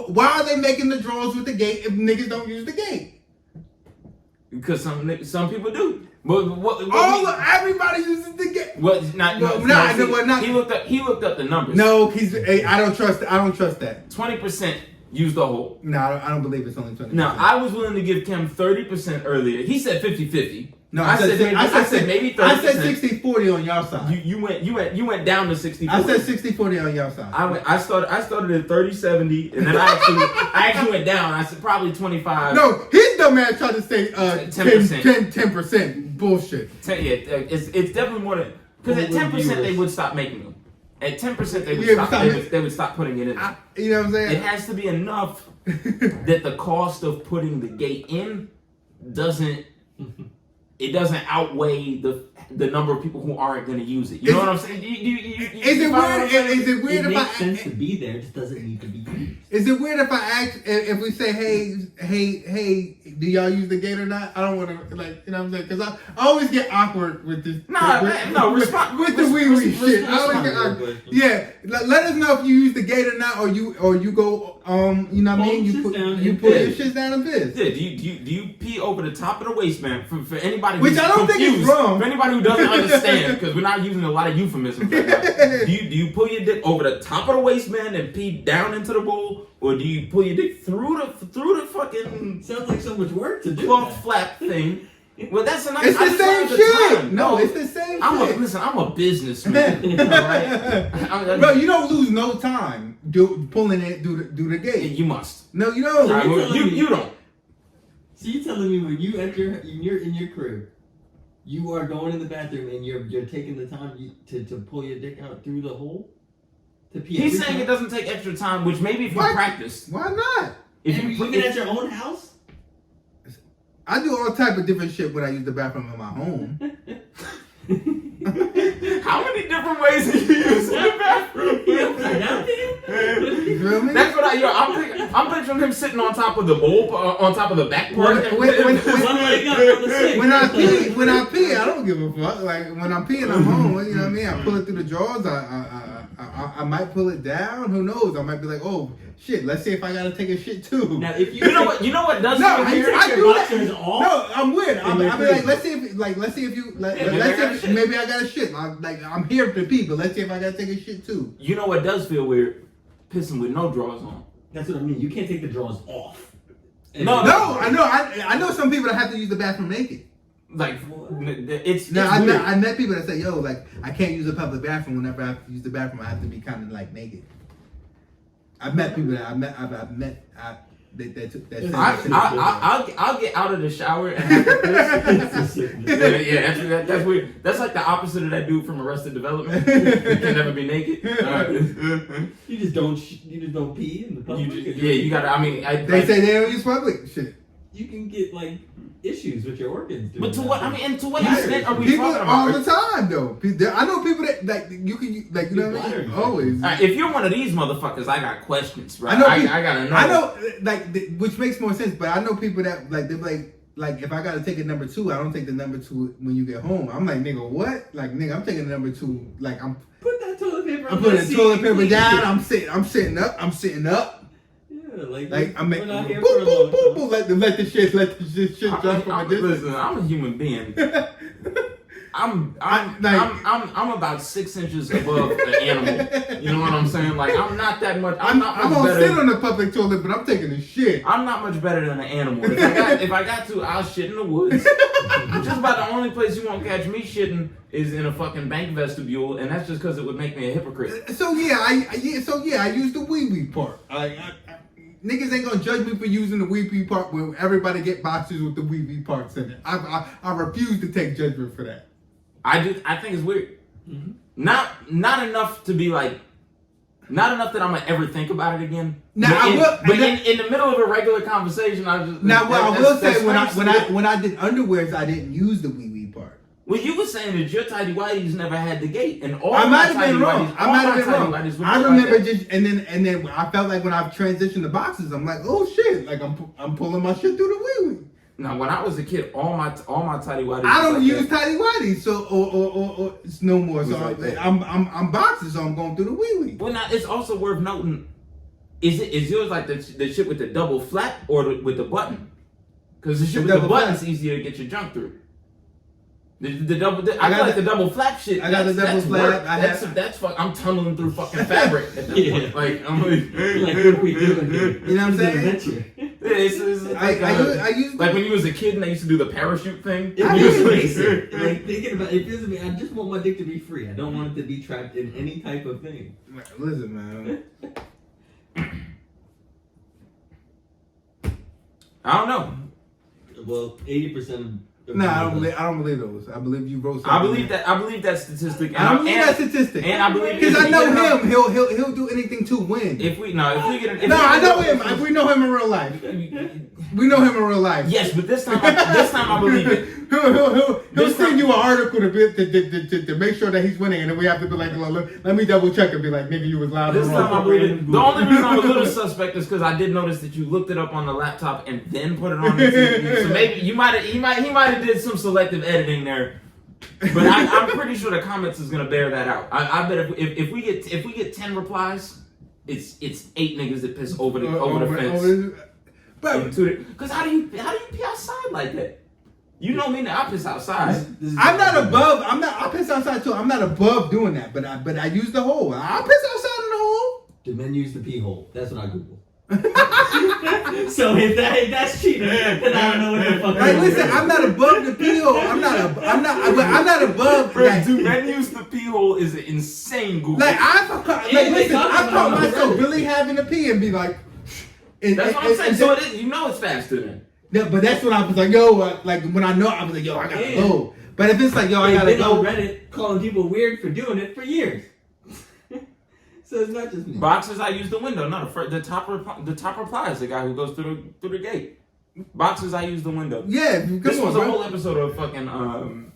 why are they making the drawers with the gate if niggas don't use the gate? Because some people do. But everybody uses the gate. He looked up the numbers. No, I don't trust that. 20% use the hole. No, I don't believe it's only 20%. Now, I was willing to give Chem 30% earlier. He said 50-50. No, I said maybe 30%. I said 60-40 on y'all side. You went down to 60-40. I said 60-40 on y'all side. I started at 30-70, and then I actually went down. I said probably 25. No, his dumb ass tried to say 10%. 10%. Bullshit. It's definitely more than, because at 10% they would stop making them. At 10% they would stop putting it in. You know what I'm saying? It has to be enough that the cost of putting the gate in doesn't outweigh the number of people who aren't going to use it. You know what I'm saying? Is it weird it if makes sense to be there, it just doesn't need to be used. Is it weird if I ask, if we say, hey, do y'all use the gate or not? I don't want to, like, you know what I'm saying? Because I always get awkward with this. With the wee shit. I always get awkward. Yeah, let us know if you use the gate or not, or you go, you know what I mean? You pull your shit down and piss. Yeah, do you pee over the top of the waistband? For anybody which I don't think is wrong. For anybody who doesn't understand, because we're not using a lot of euphemisms right now. Do you pull your dick over the top of the waistband and pee down into the bowl, or do you pull your dick through the fucking sounds like so much work to do cloth flap thing? Well, that's a nice. It's the same shit. No, it's the same shit. Listen, I'm a businessman. Right? Bro, you don't lose no time pulling it through the gate. You must. No, you don't. You don't. So you telling me when you're in your crib, You are going in the bathroom and you're taking the time to pull your dick out through the hole to pee. He's saying it doesn't take extra time, which maybe if you practice. Why not? If you even at your own house. I do all type of different shit when I use the bathroom in my home. How many different ways do you use in the bathroom? You feel me? That's what I'm picturing him sitting on top of the bowl, on top of the back part. When I pee, I don't give a fuck. Like when I'm peeing, I'm home. You know what I mean? I pull it through the drawers. I might pull it down. Who knows? I might be like, oh shit. Let's see if I gotta take a shit too. Now, if you know what does no, feel weird? I do that. Off, no, I'm weird. I'll be like, let's see if you maybe I got a shit. I'm here to pee, but let's see if I gotta take a shit too. You know what does feel weird? Pissing with no drawers on. That's what I mean. You can't take the drawers off. No, I know some people that have to use the bathroom naked. Like it's weird. I met people that say, yo, like I can't use a public bathroom. Whenever I have to use the bathroom, I have to be kind of like naked. I've met people that I'll get out of the shower and have to piss. Yeah, that's weird. That's like the opposite of that dude from Arrested Development. You can never be naked. You just don't pee in the public. You gotta. I mean, they say they don't use public shit. You can get like issues with your organs. But to what? I mean, and to what extent are we people talking about? all the time though? I know people that like you can like you know what I mean. Always. If you're one of these motherfuckers, I got questions, right? I gotta know. I know, like which makes more sense. But I know people that like they're like if I gotta take a number 2, I don't take the number 2 when you get home. I'm like nigga, what? Like nigga, I'm taking the number 2. Like I'm put that toilet paper. I'm putting the toilet paper down. I'm sitting up. Like I'm making boom, boom, boom, boom. Let the shit drop from a distance. Listen, I'm a human being. I'm about 6 inches above an animal. You know what I'm saying? Like I'm not that much. I'm gonna sit on the public toilet, but I'm taking a shit. I'm not much better than an animal. If I got to, I'll shit in the woods. Just about the only place you won't catch me shitting is in a fucking bank vestibule, and that's just because it would make me a hypocrite. So I use the wee part. Niggas ain't gonna judge me for using the wee part when everybody get boxes with the wee parts in it. I refuse to take judgment for that. I think it's weird. Mm-hmm. Not enough to be like, not enough that I'm gonna ever think about it again. Now in the middle of a regular conversation, I just now. What I will say when I did underwears, I didn't use the wee part. Well, you were saying that your tidy whities never had the gate, and all I might have been wrong. I remember like just and then I felt like when I transitioned the boxes, I'm like, oh shit, like I'm pulling my shit through the wee. Now, when I was a kid, all my tidy whities. I don't use tidy whities, so or it's no more. So I'm boxes, so I'm going through the wee. Well, now it's also worth noting. Is yours like the shit with the double flap or with the button? Because the shit with the button's easier to get your junk through. I feel like the double flap shit. I got the double flap. That's fuck. I'm tunneling through fucking fabric at that point. Like I'm like what are we doing here? You know what I'm saying? It's like, I used like when you was a kid and they used to do the parachute thing. It was basic. Like thinking about it, feels me. I just want my dick to be free. I don't want it to be trapped in any type of thing. Listen, man. I don't know. Well, 80%. No, I don't believe those. I believe you wrote something. I believe that statistic. I believe that statistic. And I believe because I know him. He'll do anything to win. I know him. We know him in real life. We know him in real life. Yes, but this time I believe it. He'll send you an article to make sure that he's winning, and then we have to be like, let me double check and be like, nigga, you was loud. This time I believe it. The only reason I'm a little suspect is because I did notice that you looked it up on the laptop and then put it on the TV. So maybe he might have did some selective editing there. But I'm pretty sure the comments is gonna bear that out. I bet if we get 10 replies, it's 8 niggas that piss over the fence. Because how do you pee outside like that? You know me now, I piss outside. I piss outside too. I'm not above doing that, but I use the hole. I piss outside in the hole. Do men use the pee hole? That's what I Google. So if that's cheating, then I don't know what the fuck. Like, listen, I'm not above the pee hole. I'm not above. Bro, do men use the pee hole is an insane Google. I've caught myself really having to pee and be like. That's what I'm saying. So it's faster then. Yeah, but that's what I was like, yo, like when I know, I was like, yo, I gotta go. But if it's like, yo, I They've gotta been on go. Reddit calling people weird for doing it for years. So it's not just me. Boxers, I use the window. No, the top reply is the guy who goes through the gate. Boxers, I use the window. Yeah, come This on, was a bro. whole episode of fucking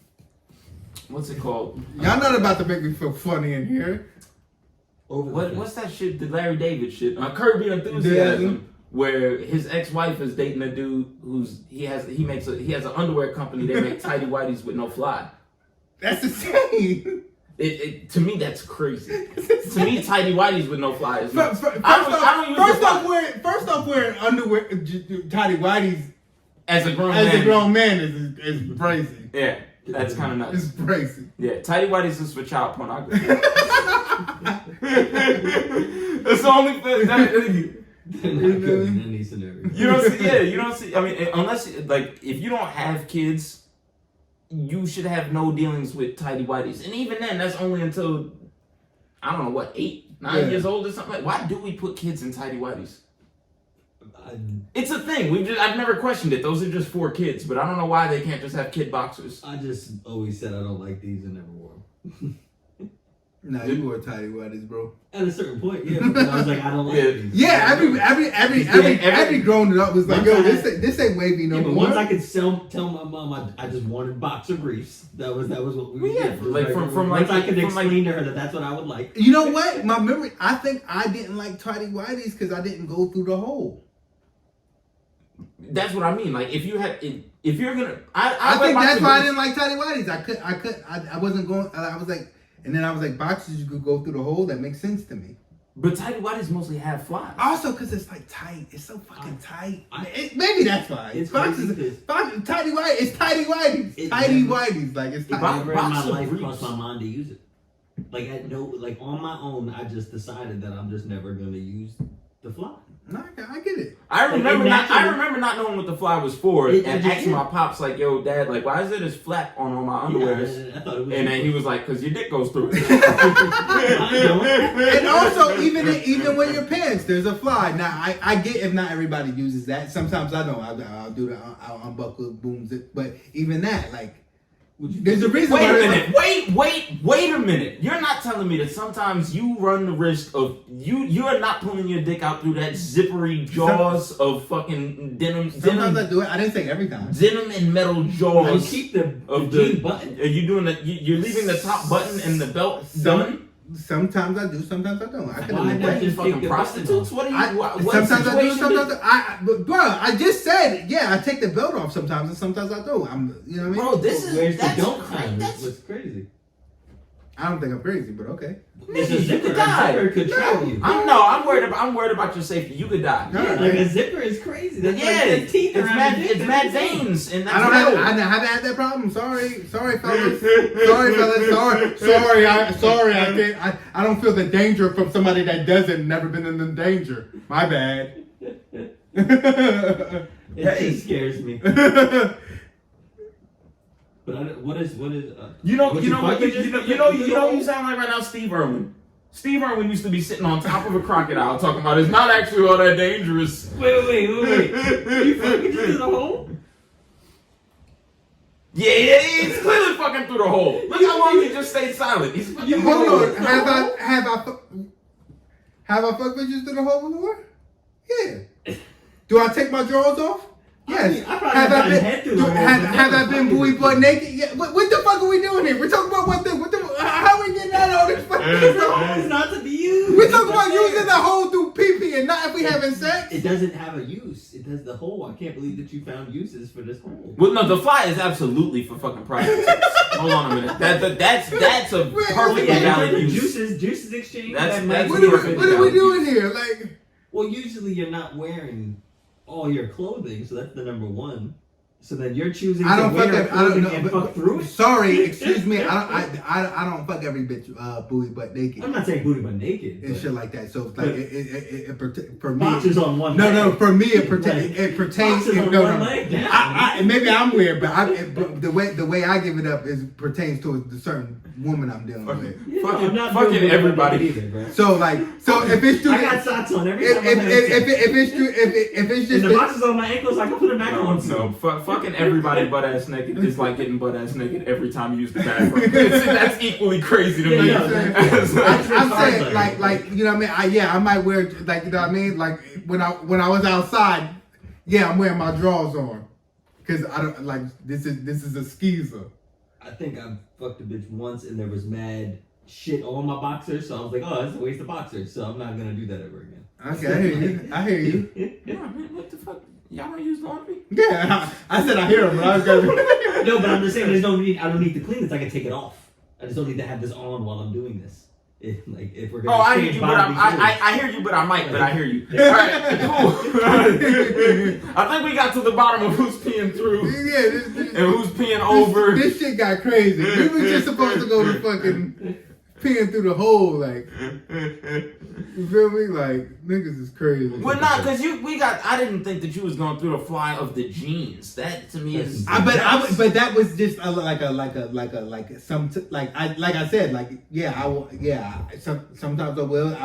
what's it called? Y'all not about to make me feel funny in here. What's that shit? The Larry David shit? Curb Your Enthusiasm, where his ex-wife is dating a dude he has an underwear company. They make tighty whities with no fly. That's insane. To me, that's crazy. To me, tighty whities with no fly is First off, wearing underwear, tidy whities as a grown man is crazy. Yeah, that's kind of nuts. It's crazy. Yeah, tidy whities is for child pornography. It's the only thing that. They're not good in any scenario. You don't see. I mean, unless like if you don't have kids, you should have no dealings with tidy whities, and even then, that's only until I don't know what 8, 9 years old or something. Like, why do we put kids in tidy whities? It's a thing. I've never questioned it. Those are just for kids, but I don't know why they can't just have kid boxers. I just always said I don't like these and never wore them. Nah, you wore tidy whities, bro. At a certain point, yeah. But I was like, I don't like these. Yeah, every grown up was like, yo, this ain't wavy no more. Once I could tell my mom I just wanted boxer briefs. That was what we did. Like from once I could explain to her that that's what I would like. You know what? My memory. I think I didn't like tidy whities because I didn't go through the hole. That's what I mean. Like if you're gonna, I think that's why I didn't like tidy whities. I wasn't going. I was like. And then I was like, boxers, you could go through the hole. That makes sense to me. But tidy whities mostly have flies. Also, because it's like tight. It's so fucking tight. Maybe that's why. It's boxers. Tidy whities. It's tidy whities. Tidy whities. Like it's tidy. Never in my life crossed my mind to use it. Like on my own, I just decided that I'm just never gonna use the fly. No, I get it. I remember not knowing what the fly was for, and asking my pops like, "Yo, Dad, like, why is there this flap on all my underwears?" I thought it was and then he was like, "Cause your dick goes through it." And also, even with your pants, there's a fly. Now, I get if not everybody uses that. Sometimes I don't. I'll unbuckle, booms it. But even that, like, there's a reason. Wait a minute. Wait a minute. You're not telling me that sometimes you run the risk of you are not pulling your dick out through that zippery jaws of fucking denim. Sometimes I do it. I didn't say every time. Denim and metal jaws. You keep the button. Are you doing that? You're leaving the top button and the belt done? Sometimes I do, sometimes I don't. I can Why not just fucking prostitutes? What are you? What sometimes I do, situation sometimes but bro, I just said, I take the belt off sometimes, and sometimes I don't. You know what I mean? Bro, Where's the don't time? That's crazy. I don't think I'm crazy, but okay. It's a zipper. A zipper could trap you. I'm worried about your safety. You could die. Yeah, like a zipper is crazy. That's like teeth it's mad veins, and that's I haven't had that problem. Sorry, fellas. Sorry. I don't feel the danger from somebody that doesn't never been in the danger. My bad. It just scares me. But what is you sound like right now Steve Irwin. Steve Irwin used to be sitting on top of a crocodile talking about it's not actually all that dangerous. Wait. You fucking through the hole? Yeah, he's clearly fucking through the hole. Look how long he just stayed silent. He's fucking Hold on. Have I fucked bitches through the hole before? Yeah. Do I take my drawers off? Yes. Have I been buoy butt naked? Yeah. What the fuck are we doing here? We're talking about one thing. How are we getting out of all this fucking stuff? It's not to be used. We're talking about using the hole through pee and not if we having sex. It doesn't have a use. It does the hole. I can't believe that you found uses for this hole. Well, no, the fly is absolutely for fucking prostitutes. Hold on a minute. That's a perfectly valid use. Juices exchange. What are we doing here? Like, well, usually you're not wearing all your clothing, so that's the number one. So then you're choosing to wear clothing and fuck through it? Sorry, excuse me. I don't fuck every bitch booty butt naked. I'm not saying booty butt naked. And shit like that. So like it for me. Boxers on one leg. No, for me it pertains. Boxers on one leg? Maybe I'm weird, but the way I give it up pertains to a certain woman I'm dealing with. Yeah, fucking everybody either, bro. So if it's true, I got socks on every time. If it's just and the boxes on my ankles, I can put them back on. No, fuck fucking everybody butt ass naked is like getting butt ass naked every time you use the bathroom. That's equally crazy to me. I'm saying like you know what I mean. I might wear like you know what I mean. Like when I was outside, yeah, I'm wearing my drawers on because I don't like this is a skeezer. I think I fucked a bitch once and there was mad shit on my boxers, so I was like, oh, that's a waste of boxers, so I'm not gonna do that ever again. Okay, I hear you. Yeah, man, what the fuck? Y'all don't use laundry? Yeah, I said I hear him, but I was gonna. No, but I'm just saying, I don't need to clean this. I can take it off. I just don't need to have this on while I'm doing this. If we're gonna. Oh, I hear you, but I hear you, but I might, but I hear you. All right, cool. I think we got to the bottom of who's peeing through. Yeah, and who's peeing over. This shit got crazy. We were just supposed to go to fucking peeing through the hole, like. You feel me? Like niggas is crazy. Well, not because I didn't think that you was going through the fly of the jeans. That to me is. But that was just like I said, like sometimes I will.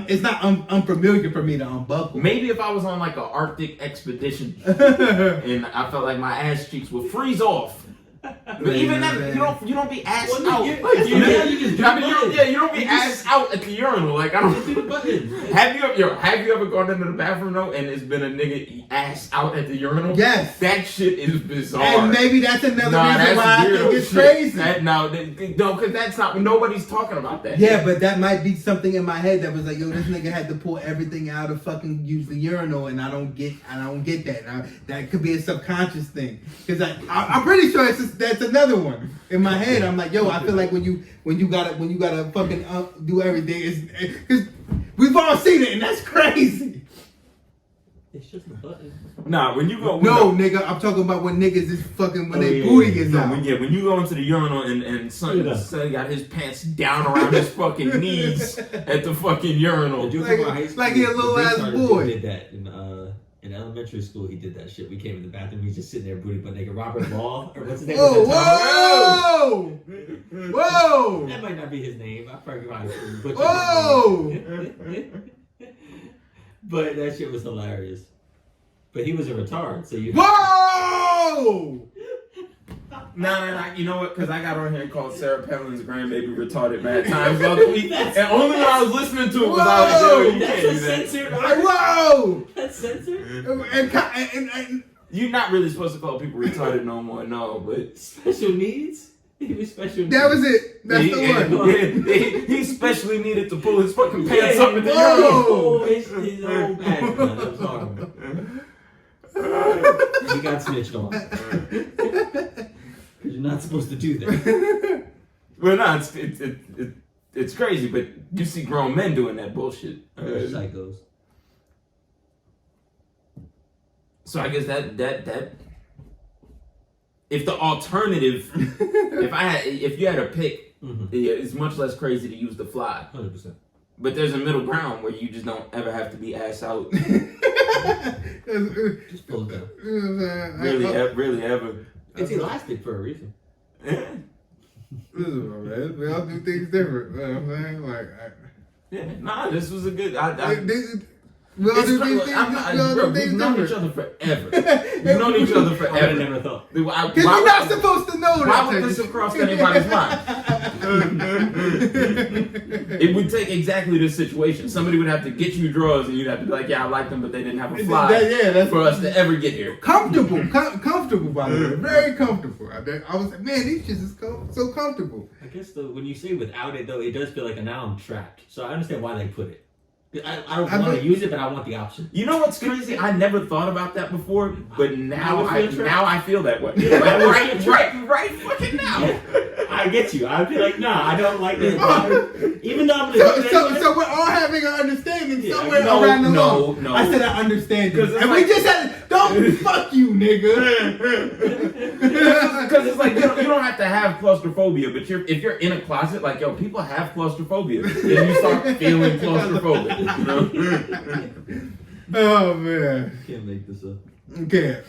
It's not unfamiliar for me to unbuckle. Maybe if I was on like an Arctic expedition and I felt like my ass cheeks would freeze off. But even then, you don't be ass out. You don't be ass out at the urinal. Like I don't. Have you ever gone into the bathroom though, and it's been a nigga ass out at the urinal? Yes. That shit is bizarre. And maybe that's another reason why I think it's crazy. No, because that's not. Nobody's talking about that. Yeah, but that might be something in my head that was like, yo, this nigga had to pull everything out of fucking use the urinal, and I don't get that. That could be a subconscious thing because I'm pretty sure that's another one in my head. I'm like, yo, I feel like when you gotta fucking do everything, is because we've all seen it, and that's crazy. It's just a button. Nah, when you go. Nigga, I'm talking about when niggas is fucking when they booty is out. When you go into the urinal and son got his pants down around his fucking knees at the fucking urinal. Like he a little ass boy. Did that in elementary school. He did that shit. We came in the bathroom. He's just sitting there booty butt naked. Robert Law, or what's his name? Whoa! That might not be his name. I forgot. Whoa! But that shit was hilarious. But he was a retard, so you. Whoa! Nah. You know what? Because I got on here called Sarah Palin's grandbaby retarded mad times the other week, and only when I was listening to it was I was like, yo, you can't do that. Censored. Whoa! That's censored. And you're not really supposed to call people retarded no more, no. But special needs. He was special needs. That was it. That's the one. Yeah, he specially needed to pull his fucking pants up at the urinal. His old bag, man. That was horrible. He got snitched on. Because you're not supposed to do that. Well, no, it's crazy, but you see grown men doing that bullshit. Psychos. So I guess that if the alternative, if you had to pick, it's much less crazy to use the fly. 100%. But there's a middle ground where you just don't ever have to be ass out. Just pull it down. Really ever. It's elastic for a reason. Yeah. Man. We all do things different. You know what I'm saying? This was a good. We've known each other forever. We've known each other forever. I never thought. Because you're not supposed to know that. Why would this have crossed anybody's mind? It would take exactly this situation. Somebody would have to get you drawers, and you'd have to be like, "Yeah, I like them, but they didn't have a fly for us to ever get here." Comfortable, comfortable by the way, very comfortable. I was like, man, these shits is so comfortable. I guess when you say without it though, it does feel like now I'm trapped. So I understand why they put it. I don't want to use it, but I want the option. You know what's crazy? I never thought about that before, but now I feel that way. Right fucking now. Yeah. I get you. I'd be like, nah, I don't like this. Even though I'm so we're all having an understanding somewhere around the line. No. I said I understand this. And we just had don't fuck you, nigga. Because it's like you don't have to have claustrophobia, but if you're in a closet, like yo, people have claustrophobia, then you start feeling claustrophobic. You know? Oh man. Can't make this up. You can't.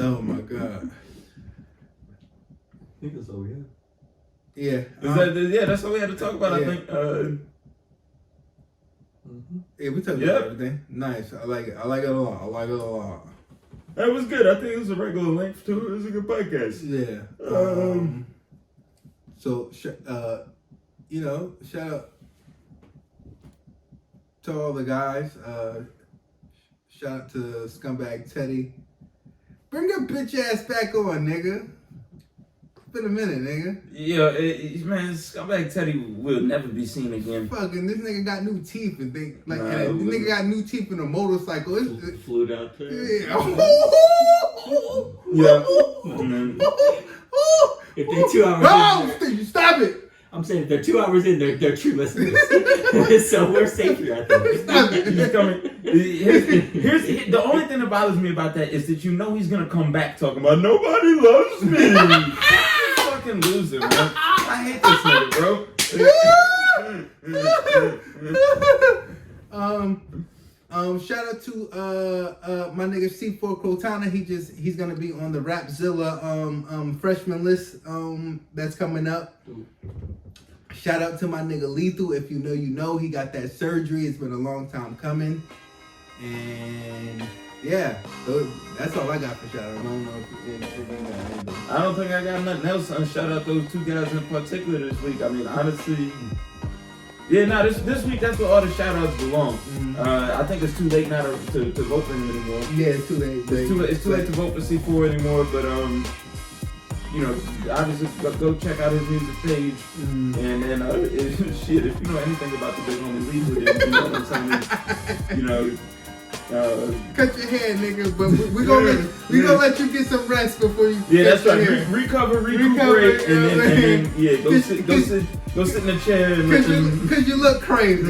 Oh my god. I think that's all we have. Yeah. That's all we had to talk about. Yeah. I think. Yeah, we talked about everything. Nice. I like it. I like it a lot. That was good. I think it was a regular length too. It was a good podcast. Yeah. So, you know, shout out to all the guys. Shout out to Scumbag Teddy. Bring your bitch ass back on, nigga. It's been a minute, nigga. Yeah, man, Scumbag Teddy will never be seen again. Fucking, this nigga got new teeth and think like, Nah, and this nigga got new teeth in a motorcycle. Flew down there. Yeah. Yeah. If they're 2 hours in, No, stop it. I'm saying if they're 2 hours in, they're true listeners. So we're safe here, I think. Stop it. He's coming. Here's the only thing that bothers me about that is that you know he's gonna come back talking about nobody loves me. You fucking loser, man. I hate this nigga, bro. Shout out to my nigga C4 Crotana. He's gonna be on the Rapzilla freshman list that's coming up. Shout out to my nigga Lethal. If you know, you know. He got that surgery. It's been a long time coming. And yeah, that's all I got for shout out. I don't know if you got anything. I don't think I got nothing else. Shout out those two guys in particular this week. I mean, honestly, yeah, no, this week that's where all the shout outs belong. Mm-hmm. I think it's too late now to vote for him anymore. Yeah, it's too late. It's too late to vote for C4 anymore, but you know, obviously go check out his music page, and then shit, if you know anything about the big homie Lethal, then you know what I'm saying, you know. Cut your hair, nigga, but we gonna let you get some rest before you. Yeah, that's right. Hair. Recover, recuperate, and then yeah, go sit in the chair and let them. Cause you look crazy.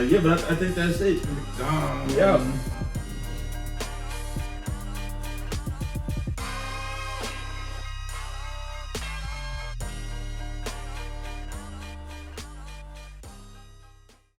Yeah, but I think that's it. Yeah.